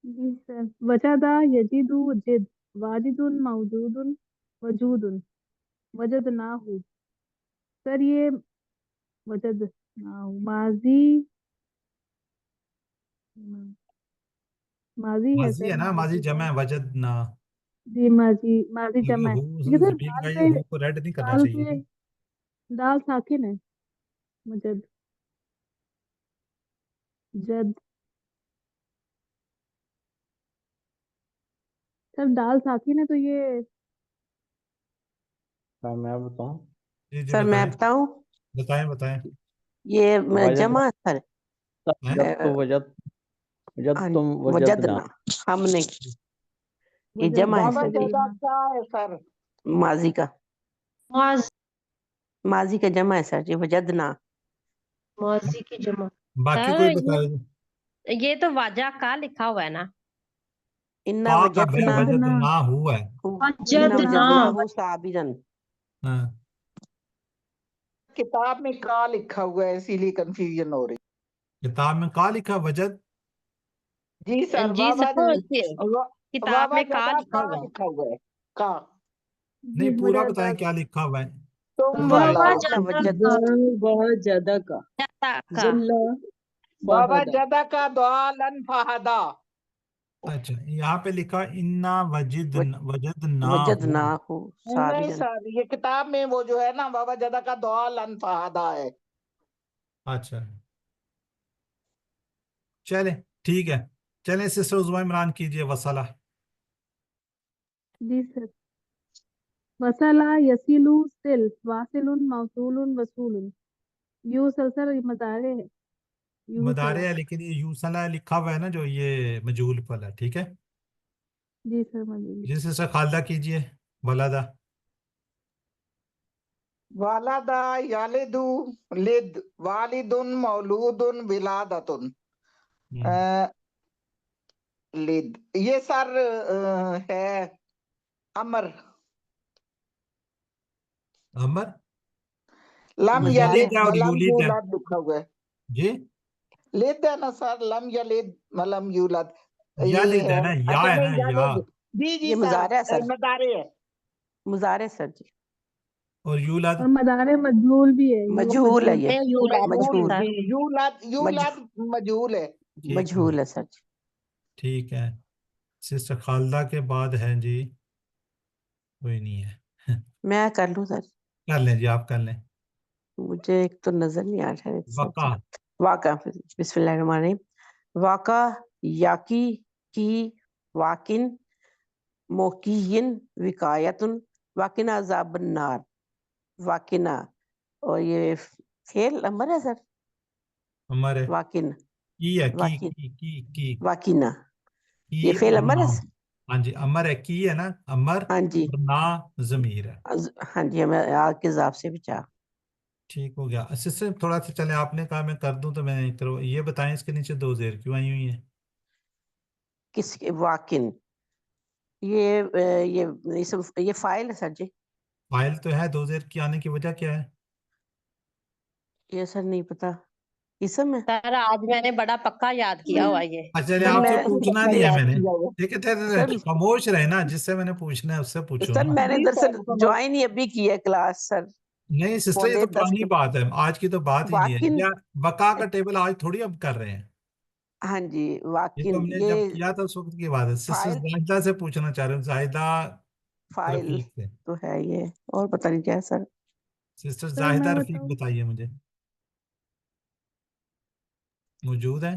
जी सर, वजदा यजिदु जिद वाजिदुन मौजूदुन वजूदुन वजदनाहु। सर ये वजदनाहु माजी माजी है माजी सर, है ना, माजी माजी जमा है। है, वजदना। जी माजी माजी ये जमा है, हु लेकिन सर जमील दाल का, ये पे हु को रेड नहीं करना दाल चाहिए पे था। दाल साकिन है। मजद जद सर दाल साकिन है तो ये क्या मैं बताऊं? जी जी सर मैं बताएं, बताऊं, बताएं बताएं। ये वजद जमा सर। हैं? वजद तो वजद वजद हाँ, तुम वजदना। वजदना हमने, ये वजद जमा है बाबा सर जी, जदा वजदना। क्या है सर? माजी का, माज माजी का जमा है सर जी, वजदना। माजी की जमा। बाकी सर कोई बताए? ये तो वाजा का लिखा हुआ है ना। इन्ना का कब है? वजदना वजद वजदना ना हुआ है। इन्ना वजदना वजदना हो साबिरन। हाँ। किताब में का लिखा हुआ है इसीलिए कंफ्यूजन हो रही। किताब में का लिखा वजद? जी सर जी वावा सर किताब वावा में का जदा लिखा का हुआ है। लिखा हुआ है, का। नहीं जी पूरा वजदा बताएं क्या लिखा हुआ है। तुम वावा बताओ। इन्ना जदा वजद का वह ज्यादा का ज्यादा का। जल्ला बाबा फहदा। जदा का दुआलन फहदा। अच्छा यहाँ पे लिखा इन्ना वजद ना हो। वजदना हो नहीं साबिरन। सर ये किताब में वो जो है ना बाबा जदा का दुआलन फहदा है। अच्छा चले ठीक है। चलें सिस्टर उज़मा इमरान कीजिए वसला। जी सर। वसला यसीलु सिल वासिलुन मौसूलुन वसूलुन। यूसल सर ये मदारे है। यूसला। मदारे है लेकिन ये यूसला लिखा हुआ है ना, जो ये मजहूल फल है, ठीक है। जी सर मौजूद। जी सिस्टर खालदा कीजिए वलादा। वालादा यालिदु लिद वालिदुन मौलूदुन विलादतुन। अ, लिद ये सर है अमर। अमर लम यलिद यलिद है और वलम यूलिद है यूलद लिखा हुआ है। जी। लिद है ना सर, लम यलिद वलम यूलद ये यालिद है है। ना, या अच्छा है ना, नहीं या। यालिद। जी जी ये सर मुजारे है सर, मदारे है। मुजारे सर जी, और यूलद और मदारे मजहूल भी है। मजहूल है ये, यूलाद मजहूल मजहूल, जी, यूलद यूलद मजहूल है। ठीक है मजहूल है सर जी। ठीक है। सिस्टर खालदा के बाद है जी, कोई नहीं है। मैं कर लूं सर, कर लें जी, आप कर लें। मुझे एक तो नजर नहीं आ रहा है सर वका। जी। वाका, बिस्मिल्लाहिर्रहमानिर्रहीम। वाका, याकी, की, वाकिन, मोकियन, विकायतुन, वाकिना अजाबन नार, वाकिना। और ये फेल नंबर है सर, अमर है, वाकिन, की है, वाकिन, की वाकिना, ये की फेल और नंबर ना। है सर? हाँ जी, अमर है, की है ना अमर, हाँ जी, और ना जमीर है। हाँ जी, हमें आग के जाब से बचा। ठीक हो गया। असिस्टेंट थोड़ा सा चले, आपने कहा मैं कर दूं तो मैं करो। ये बताएं इसके नीचे दो जेर क्यों आई हुई है? किसके? वाकिन, ये फाइल है सर जी। फाइल तो है, दो जेर की आने की वजह क्या है? ये सर नहीं पता, इसम है सर आज मैंने बड़ा पक्का याद किया हुआ ये। अच्छा चले, सर। आपसे मैं पूछना नहीं मैंने है याद मैंने। किया हुआ। ठीक है, सर, खामोश रहे ना, जिससे मैंने पूछना है उससे पूछो सर ना। मैंने जी दरअसल सर ज्वाइन ही अभी किया क्लास सर, नहीं सिस्टर, ये पौने तो 10 पुरानी के। बात है, आज की तो बात ही नहीं है। वाकिन, या वका का टेबल आज थोड़ी अब कर रहे हैं, हाँ जी, ये तो वाकिन हमने ये जब किया था उस वक्त की बात है। सिस्टर फाइल, जाहिदा से पूछना चाह रहे हूँ, जाहिदा फाइल रफीक से। तो है ये, और पता नहीं क्या है सर। सिस्टर सर जाहिदा मैं रफीक बताऊं? बताइए मुझे, मौजूद है?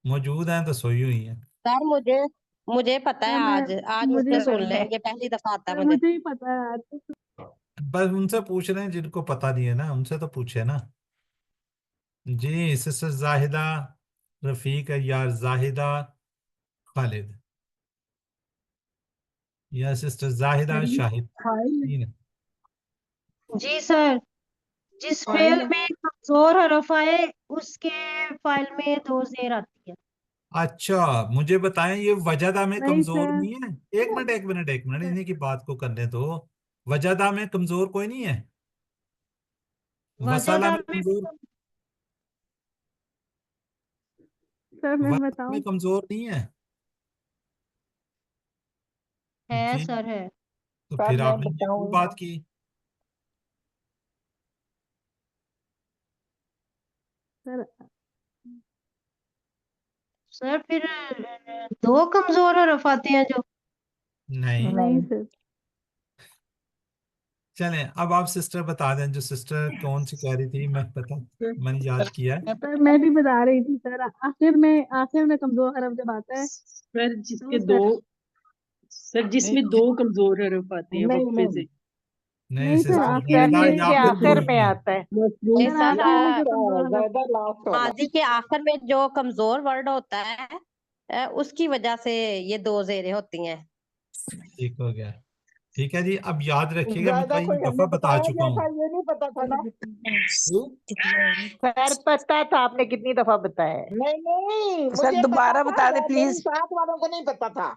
मौजूद है तो सोई हुई है। सर मुझे मुझे पता है, सर मैं आज आज मुझे मुझसे सुन पता है। लेंगे, पहली दफा आता है सर मुझे। मुझे ही पता है आज। बस उनसे पूछ रहे हैं जिनको पता नहीं है ना, उनसे तो पूछे ना। जी सिस्टर जाहिदा रफीक है या जाहिदा खालिद या सिस्टर जाहिदा सर ये शाहिद? फाइल है। तीन है। जी सर, जिस फाइल फेल है। में कमजोर हरफ आए उसके फाइल में दो जेर आती है। अच्छा मुझे बताएं, ये वजदा में नहीं कमजोर सर। नहीं है? एक मिनट एक मिनट एक मिनट, इन्हीं की बात को करने दो। वजदा में कमजोर कोई नहीं है? वसाला वजदा में में कमजोर? सर मैं वजदा में बताऊं? कमजोर नहीं है? है जी, सर, है। तो सर फिर मैं आपने ये क्यों बताऊं? बात की? सर सर फिर दो कमजोर हरफ आते हैं जो। नहीं। नहीं सर। चलें अब आप सिस्टर बता दें, जो सिस्टर कौन सी कह रही थी, मैं पता, मैंने याद किया है। सर मैं भी बता रही थी सर, आखिर में कमजोर हरफ जब आता है सर तो जिसके सर। दो, सर जिसमें दो कमजोर हरफ आते हैं नहीं वक्फे नहीं से। नहीं नहीं सर सिस्टर आखिर जाहिदा, में, ये के आखिर में आखिर हुई में है। आता है। मसरूफ सर सर आखिर में जो लास्ट कमजोर है, हरफ। ज्यादा लास्ट वाला। माजी के आखिर में जो कमजोर वर्ड होता है, उसकी वजह से ये दो जेरें होती हैं। ठीक हो गया। ठीक है जी, अब याद रखिएगा, मैं ज्यादा कई कोई दफा हमें बता बताया चुका गया हूँ। था, ये नहीं पता था ना। सर पता था, आपने कितनी दफा बताया है। नहीं नहीं सर मुझे पता दोबारा था, बता दे मेरी प्लीज। साथ वालों को नहीं पता था।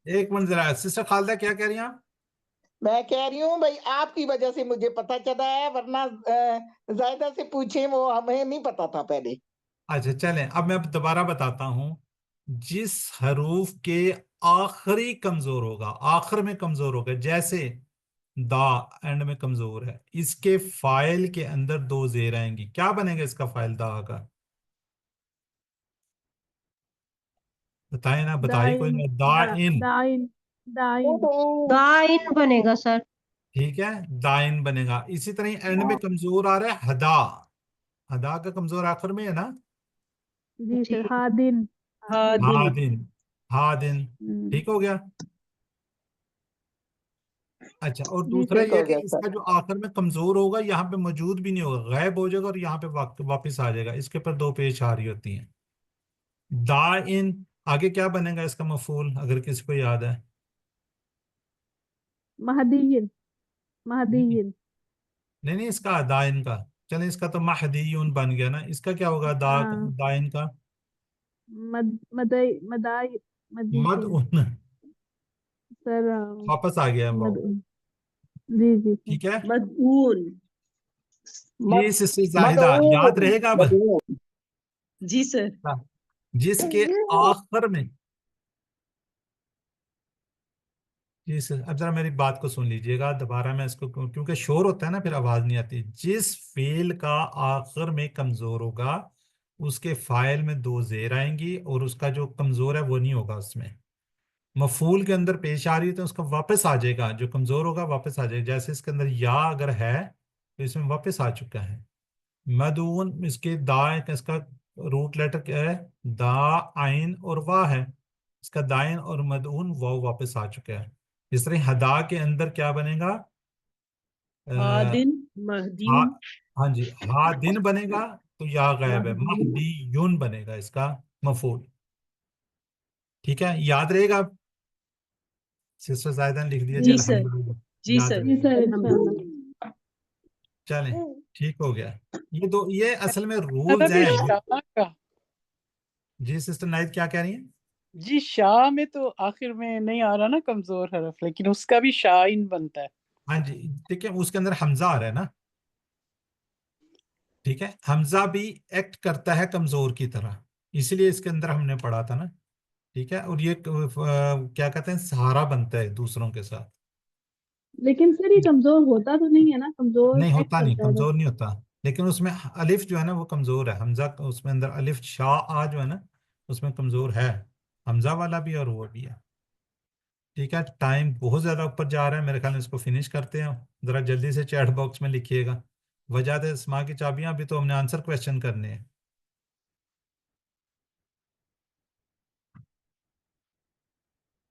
एक मिनट जरा, सिस्टर खालदा क्या कह रही हैं आप? मैं कह रही हूँ भाई आपकी वजह से मुझे पता चला है, वरना जायदा से पूछे, वो हमें नहीं पता था पहले। अच्छा चलें, अब मैं दोबारा बताता हूं। जिस हरूफ के आखिरी कमजोर होगा, आखिर में कमजोर होगा, जैसे दा एंड में कमजोर है, इसके फाइल के अंदर दो जेर आएंगी, क्या बनेगा इसका फाइल दा का? बताए ना, बताइए कोई दाइन ना। दा इन। दाइन दाइन। दाइन बनेगा सर। ठीक है, दाइन बनेगा। इसी तरह एंड में कमजोर आ रहा है हदा, अदा का कमजोर आखिर में है ना। जी सर हादिन हादिन हा दिन हम्म, ठीक हो गया। अच्छा, और जी दूसरा सर ठीक ये है हो कि गया सर। इसका जो आखिर में कमजोर होगा यहाँ पे मौजूद भी नहीं होगा, गायब हो जाएगा और यहाँ पे वापस आ जाएगा। इसके ऊपर दो पेश आ रही होती हैं। दा इन आगे क्या बनेगा इसका मफूल, अगर किसी को याद है। महदीन नहीं महदीन नहीं नहीं, इसका दाइन का, चले इसका तो महदीयुन बन गया ना, इसका क्या होगा हाँ दाइन का। मदाई मदाई मद मदीन उन सर वापस आ गया वो। मद जी जी सर ठीक है, मदऊन ये मद सिस्टर जाहिदा याद मदऊन रहेगा अब। मदऊन। जी सर जिसके आखिर में, जी सर अब जरा मेरी बात को सुन लीजिएगा दोबारा, मैं इसको क्योंकि शोर होता है ना फिर आवाज नहीं आती। जिस फेल का आखिर में कमजोर होगा उसके फाइल में दो जेर आएंगी और उसका जो कमजोर है वो नहीं होगा उसमें। मफूल के अंदर पेश आ रही है तो उसका वापस आ जाएगा, जो कमजोर होगा वापस आ जाएगा। जैसे इसके अंदर या अगर है तो इसमें वापस आ चुका है। मदून, इसके दा इसका रूट लेटर क्या है, दा आइन और वाह है। इसका दाइन और मदून वाव वापस आ चुका है। इस तरह हदा के अंदर क्या बनेगा, हादिन हा, महदीन हाँ जी, हा दिन बनेगा तो या गायब है, महदून महदी यून बनेगा इसका मफूल। ठीक है, याद रहेगा। सिस्टर जायदा ने लिख दिया जी जी सर अल्हम्दुलिल्लाह, जी याद सर जी रहेगा। सर इंशाल्लाह अल्हम्दुलिल्लाह चलें, ठीक हो गया। ये दो, ये असल में रूल्स अरबी हैं शाह का। जी सिस्टर नाइद क्या कह रही हैं। जी शाह में तो आखिर में नहीं आ रहा ना कमजोर हरफ, लेकिन उसका भी शाइन बनता है। हाँ जी, ठीक है, उसके अंदर हमजा आ रहा है ना। ठीक है, हमजा भी एक्ट करता है कमजोर की तरह, इसीलिए इसके अंदर हमने पढ़ा था ना। ठीक है, और ये क्या कहते हैं, सहारा बनता है दूसरों के साथ। लेकिन सर ये कमजोर होता तो नहीं है ना, कमजोर नहीं एक्ट होता, नहीं करता है बस। कमजोर नहीं होता, लेकिन उसमें अलिफ जो है ना वो कमजोर है। हमजा उसमें अंदर अलिफ शाह आ जो है ना उसमें कमजोर है, हमजा वाला भी और वो भी है। ठीक है, टाइम बहुत ज्यादा ऊपर जा रहा है, मेरे ख्याल में इसको फिनिश करते हैं। जरा जल्दी से चैट बॉक्स में लिखिएगा। वजह इस्मा की चाबियां, अभी तो हमने आंसर क्वेश्चन करने हैं।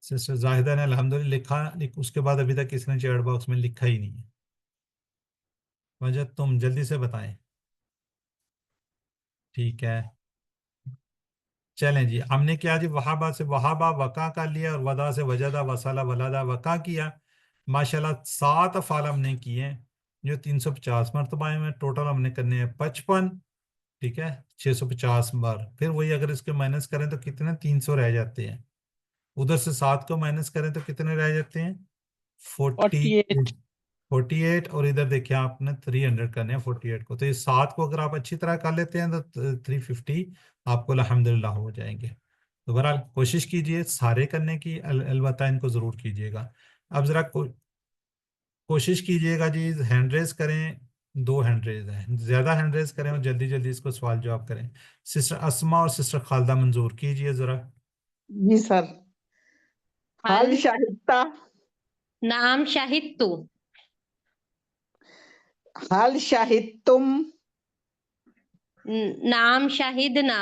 सिस्टर जाहिदा ने अल्हम्दुलिल्लाह उसके बाद अभी तक किसी ने चैट बॉक्स में लिखा ही नहीं है। वजह तुम जल्दी से बताएं। ठीक है, चलें जी, हमने क्या जी, वहाबा से वहाबा वका का लिया और वदा से वजदा वसाला वलादा वका किया। माशाल्लाह 7 अफ़ाल हमने किए हैं जो 350 मरतबा में, टोटल हमने करने हैं 55। ठीक है, 650 बार। फिर वही अगर इसके माइनस करें तो कितने, 300 रह जाते हैं। उधर से 7 को माइनस करें तो कितने रह जाते हैं, 48। 48। 48, और इधर देखिए आपने 300 करने हैं 48 को, तो ये 7 को अगर आप अच्छी तरह कर लेते हैं तो 350 आपको अल्हम्दुलिल्लाह हो जाएंगे। तो बहरहाल कोशिश कीजिए सारे करने की, अलबत्ता इनको जरूर कीजिएगा। अब जरा कोशिश कीजिएगा जी, हैंड रेज करें। 2 हैंड रेज हैं, ज्यादा हैंड रेज करें और जल्दी जल्दी इसको सवाल जवाब करें। सिस्टर अस्मा और सिस्टर खालदा मंजूर कीजिए जरा। जी सर। हल हल शाहिदता, नाम शाहिद तू, हल शाहिद तुम, नाम शाहिद ना,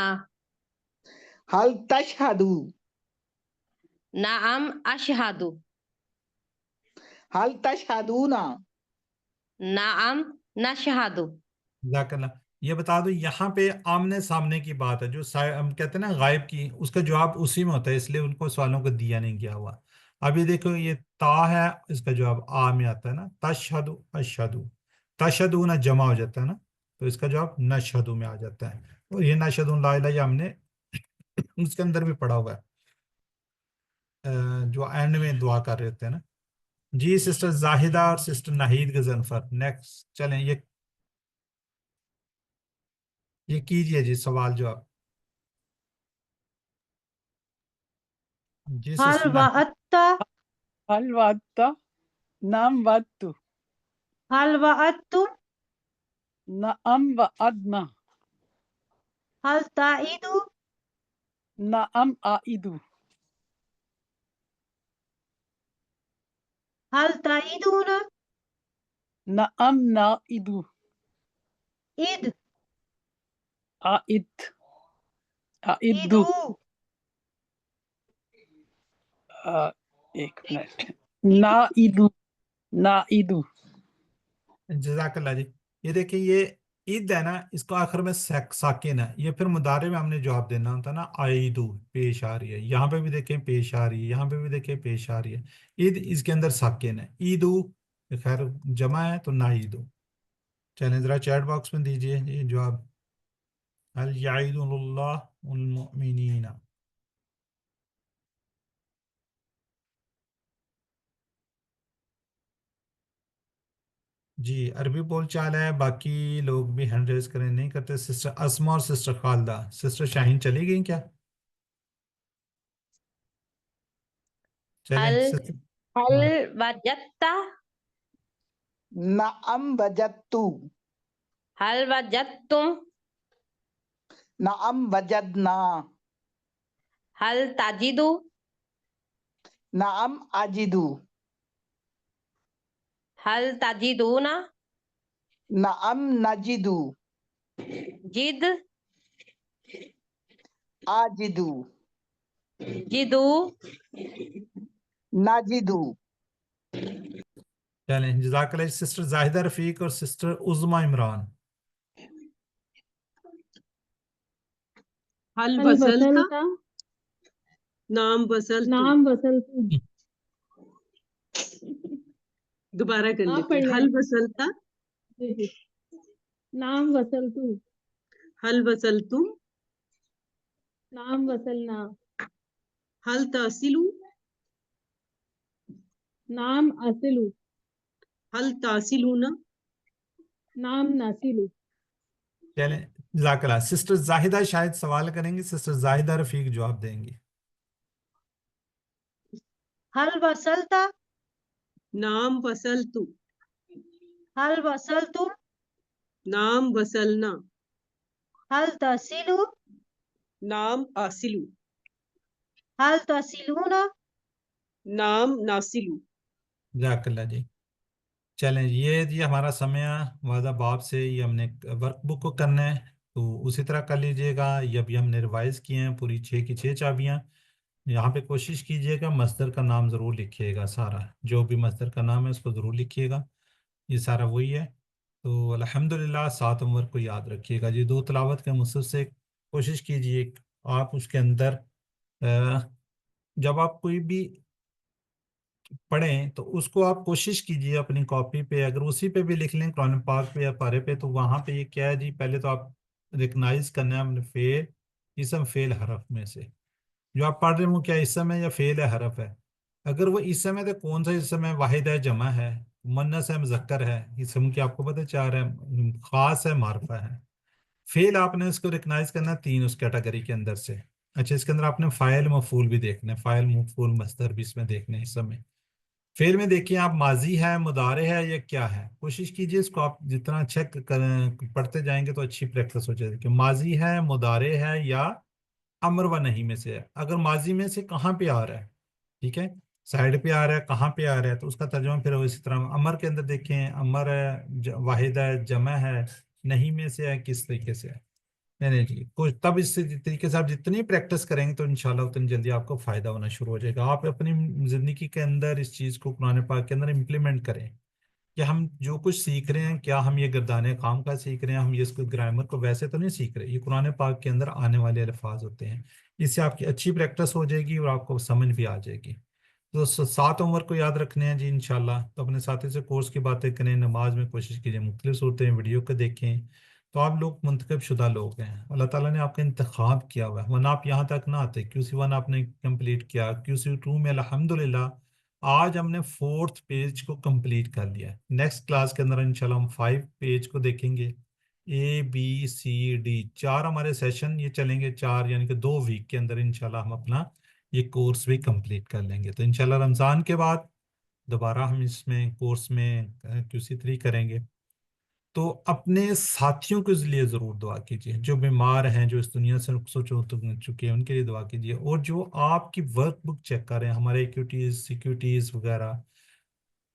हल तशहदू, नाम अशहादु, हल तशहदूना, नाम नशहादु। जज़ाकल्लाह। ये बता दो, यहाँ पे आमने सामने की बात है, जो हम कहते हैं ना गायब की, उसका जवाब उसी में होता है, इसलिए उनको सवालों को दिया नहीं गया हुआ। अब ये देखो, ये ता है, इसका जवाब आ में आता है ना, तशहदु अशहदु। तशहदु ना जमा हो जाता है ना, तो इसका जवाब नशहदु में आ जाता है। और ये नशहदु ला इलाहा, ये हमने उसके अंदर भी पढ़ा हुआ है, जो एंड में दुआ कर रहे होते हैं ना। जी सिस्टर जाहिदा और सिस्टर नाहिद गजनफर, नेक्स्ट चलें। ये कीजिए जी सवाल जवाब। जी हल सिस्टर नाहिद। वअत्ता, हल वात्ता नाम वात्तु हल वअत्तु, नाम व अदना हल ताइदु, नाम आइदु हल ताइदुना, नाम नाइदु ईद, आइद आइदु ईदू एक मिनट नाइदु नाइदु जज़ाकल्लाह जी। ये देखिए, ये ईद है ना, इसको आखिर में साकिन है, ये फिर मुदारे में हमने जवाब देना होता है ना। आईदू पेश आ रही है, यहाँ पे भी देखें पेश आ रही है, यहाँ पे भी देखें पेश आ रही है। ईद इसके अंदर साकिन है। ईदू खैर जमा है तो ना ईदू। चलें जरा चैट बॉक्स में दीजिए ये जवाब। हल याइदुल्लाह उल मुमिनीना। जी अरबी बोल चाल है, बाकी लोग भी हैंड रेज करें, नहीं करते। सिस्टर असमा और सिस्टर खालदा। सिस्टर शाहीन चली गई क्या? चलें हल सिस्टर। हल वजत्ता नअम वजदतु हल वजत्तुम नअम वजदना हल ताजिदु नअम अजिदु हल ताजिदूना नअम नजिदु जिद आजिदु जिदू नाजिदु। चलें जज़ाकल्लाह। सिस्टर जाहिदा रफीक और सिस्टर उज़मा इमरान। हल हल वसल था, वसलता नाम वसल तू। नाम वसलतु दोबारा कर आप लेते पढ़ हैं। लें। हल वसल था, जी जी नाम वसलतु हल वसल तुम, नाम वसलना हल तासिलू, नाम असिलु हल तासिलूना। नाम नासिलु चलें जज़ाकल्लाह। सिस्टर जाहिदा शायद सवाल करेंगी, सिस्टर जाहिदा रफीक जवाब देंगी। हल वसलता नाम वसल तू, हल वसलतुम नाम वसलना, हल तसिलु नाम आसिलू, हल तसिलूना नाम नासिलू। जज़ाकल्लाह जी। चलें ये हमारा समय वादा बाप से ये हमने वर्कबुक को करना है, तो उसी तरह कर लीजिएगा। ये अभी हमने रिवाइज किए हैं पूरी 6 की 6 चाबियाँ। यहाँ पे कोशिश कीजिएगा मस्दर का नाम ज़रूर लिखिएगा, सारा जो भी मस्दर का नाम है उसको ज़रूर लिखिएगा। ये सारा वही है। तो अल्हम्दुलिल्लाह 7 नंबर को याद रखिएगा जी। 2 तिलावत के मुसर से कोशिश कीजिए आप उसके अंदर जब आप कोई भी पढ़ें तो उसको आप कोशिश कीजिए अपनी कॉपी पे, अगर उसी पे भी लिख लें कुरान पाक पे या पारे पे, तो वहाँ पे ये क्या है जी, पहले तो आप रिकग्नाइज करना है अपने फेल इसम फेल हरफ में से जो आप पढ़ रहे हो, क्या इसम है या फेल है हरफ है। अगर वो इसम है तो कौन सा इसम है, वाहिद है, जमा है, मुन्नस है, मुज़क्कर है। इसम की आपको पता चार है, खास है, मारफा है। फेल आपने इसको रिकग्नाइज करना है 3 उस कैटेगरी के अंदर से। अच्छा, इसके अंदर आपने फाइल मफूल भी देखना है, फाइल मफूल मस्दर भी इसमें देखने हैं। इस समय फेल में देखिए आप माजी है, मुदारे है, या क्या है। कोशिश कीजिए इसको आप जितना चेक कर पढ़ते जाएंगे तो अच्छी प्रैक्टिस हो जाएगी कि माजी है, मुदारे है, या अमर व नहीं में से है। अगर माजी में से कहाँ पे आ रहा है, ठीक है, साइड पे आ रहा है, कहाँ पे आ रहा है, तो उसका तर्जुमा फिर इसी तरह। अमर के अंदर देखें, अमर है, वाहिद है, जमा है, नहीं में से है, किस तरीके से है। नहीं नहीं जी, कुछ तब इस तरीके से आप जितनी प्रैक्टिस करेंगे तो इंशाल्लाह उतनी जल्दी आपको फायदा होना शुरू हो जाएगा। आप अपनी जिंदगी के अंदर इस चीज को कुरान पाक के अंदर इम्प्लीमेंट करें कि हम जो कुछ सीख रहे हैं, क्या हम ये गर्दाने काम का सीख रहे हैं, हम ये इसको ग्रामर को वैसे तो नहीं सीख रहे। ये कुरान पाक के अंदर आने वाले अल्फाज होते हैं। इससे आपकी अच्छी प्रैक्टिस हो जाएगी और आपको समझ भी आ जाएगी। तो 7 उम्र को याद रखने हैं जी इंशाल्लाह। तो अपने साथी से कोर्स की बातें करें, नमाज में कोशिश कीजिए, मुख्तलिफ सूरतें वीडियो को देखें। तो आप लोग मुंतखब शुदा लोग हैं, अल्लाह ताला ने आपका इंतखाब किया हुआ है, वरना आप यहाँ तक ना आते। QC1 आपने कंप्लीट किया, QC2 में अल्हम्दुलिल्लाह आज हमने 4th पेज को कंप्लीट कर लिया है। नेक्स्ट क्लास के अंदर इंशाल्लाह हम 5 पेज को देखेंगे। ABCD 4 हमारे सेशन ये चलेंगे, 4 यानी कि 2 वीक के अंदर इंशाल्लाह हम अपना ये कोर्स भी कंप्लीट कर लेंगे। तो इंशाल्लाह रमज़ान के बाद दोबारा हम इसमें कोर्स में QC3 करेंगे। तो अपने साथियों के लिए ज़रूर दुआ कीजिए, जो बीमार हैं, जो इस दुनिया से रुखसत हो चुके हैं, उनके लिए दुआ कीजिए। और जो आपकी वर्क बुक चेक कर रहे हैं, हमारे एक्टिविटीज़ सिक्योरिटीज़ वगैरह,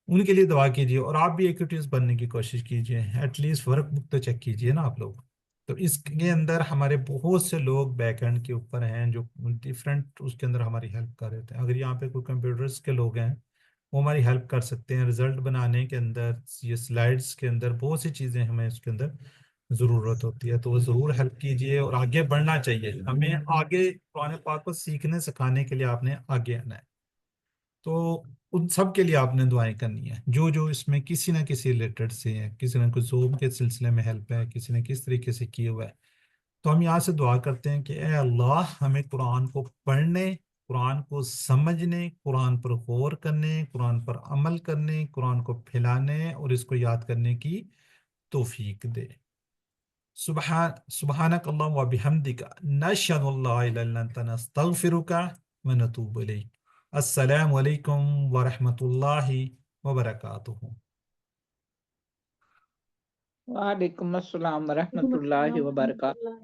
उनके लिए दुआ कीजिए। और आप भी एक्टिविटीज़ बनने की कोशिश कीजिए, एटलीस्ट वर्क बुक तो चेक कीजिए ना आप लोग। तो इसके अंदर हमारे बहुत से लोग बैकएंड के ऊपर हैं जो डिफरेंट उसके अंदर हमारी हेल्प कर रहे थे। अगर यहाँ पे कोई कंप्यूटर्स के लोग हैं वो हमारी हेल्प कर सकते हैं रिजल्ट बनाने के अंदर, ये स्लाइड्स के अंदर बहुत सी चीज़ें हमें उसके अंदर ज़रूरत होती है, तो वो ज़रूर हेल्प कीजिए और आगे बढ़ना चाहिए। हमें आगे कुरान पाक को सीखने सिखाने के लिए आपने आगे आना है। तो उन सब के लिए आपने दुआएं करनी है जो जो इसमें किसी ना किसी रिलेटेड से है, किसी ने कोई ज़ूम के सिलसिले में हेल्प है, किसी ने किस तरीके से किया हुआ है। तो हम यहाँ से दुआ करते हैं कि ए अल्लाह हमें कुरान को पढ़ने, कुरान को समझने, कुरान पर गौर करने, कुरान पर अमल करने, कुरान को फैलाने और इसको याद करने की तौफीक दे। सुबहानक अल्लाहुम्मा व बिहम्दिका नशहदु अल्ला इलाहा इल्ला अंता नस्तगफिरुका व नतूबु इलैक। अस्सलामु अलैकुम व रहमतुल्लाहि व बरकातुहू। वालेकुम अस्सलाम व रहमतुल्लाहि व बरकातुहू।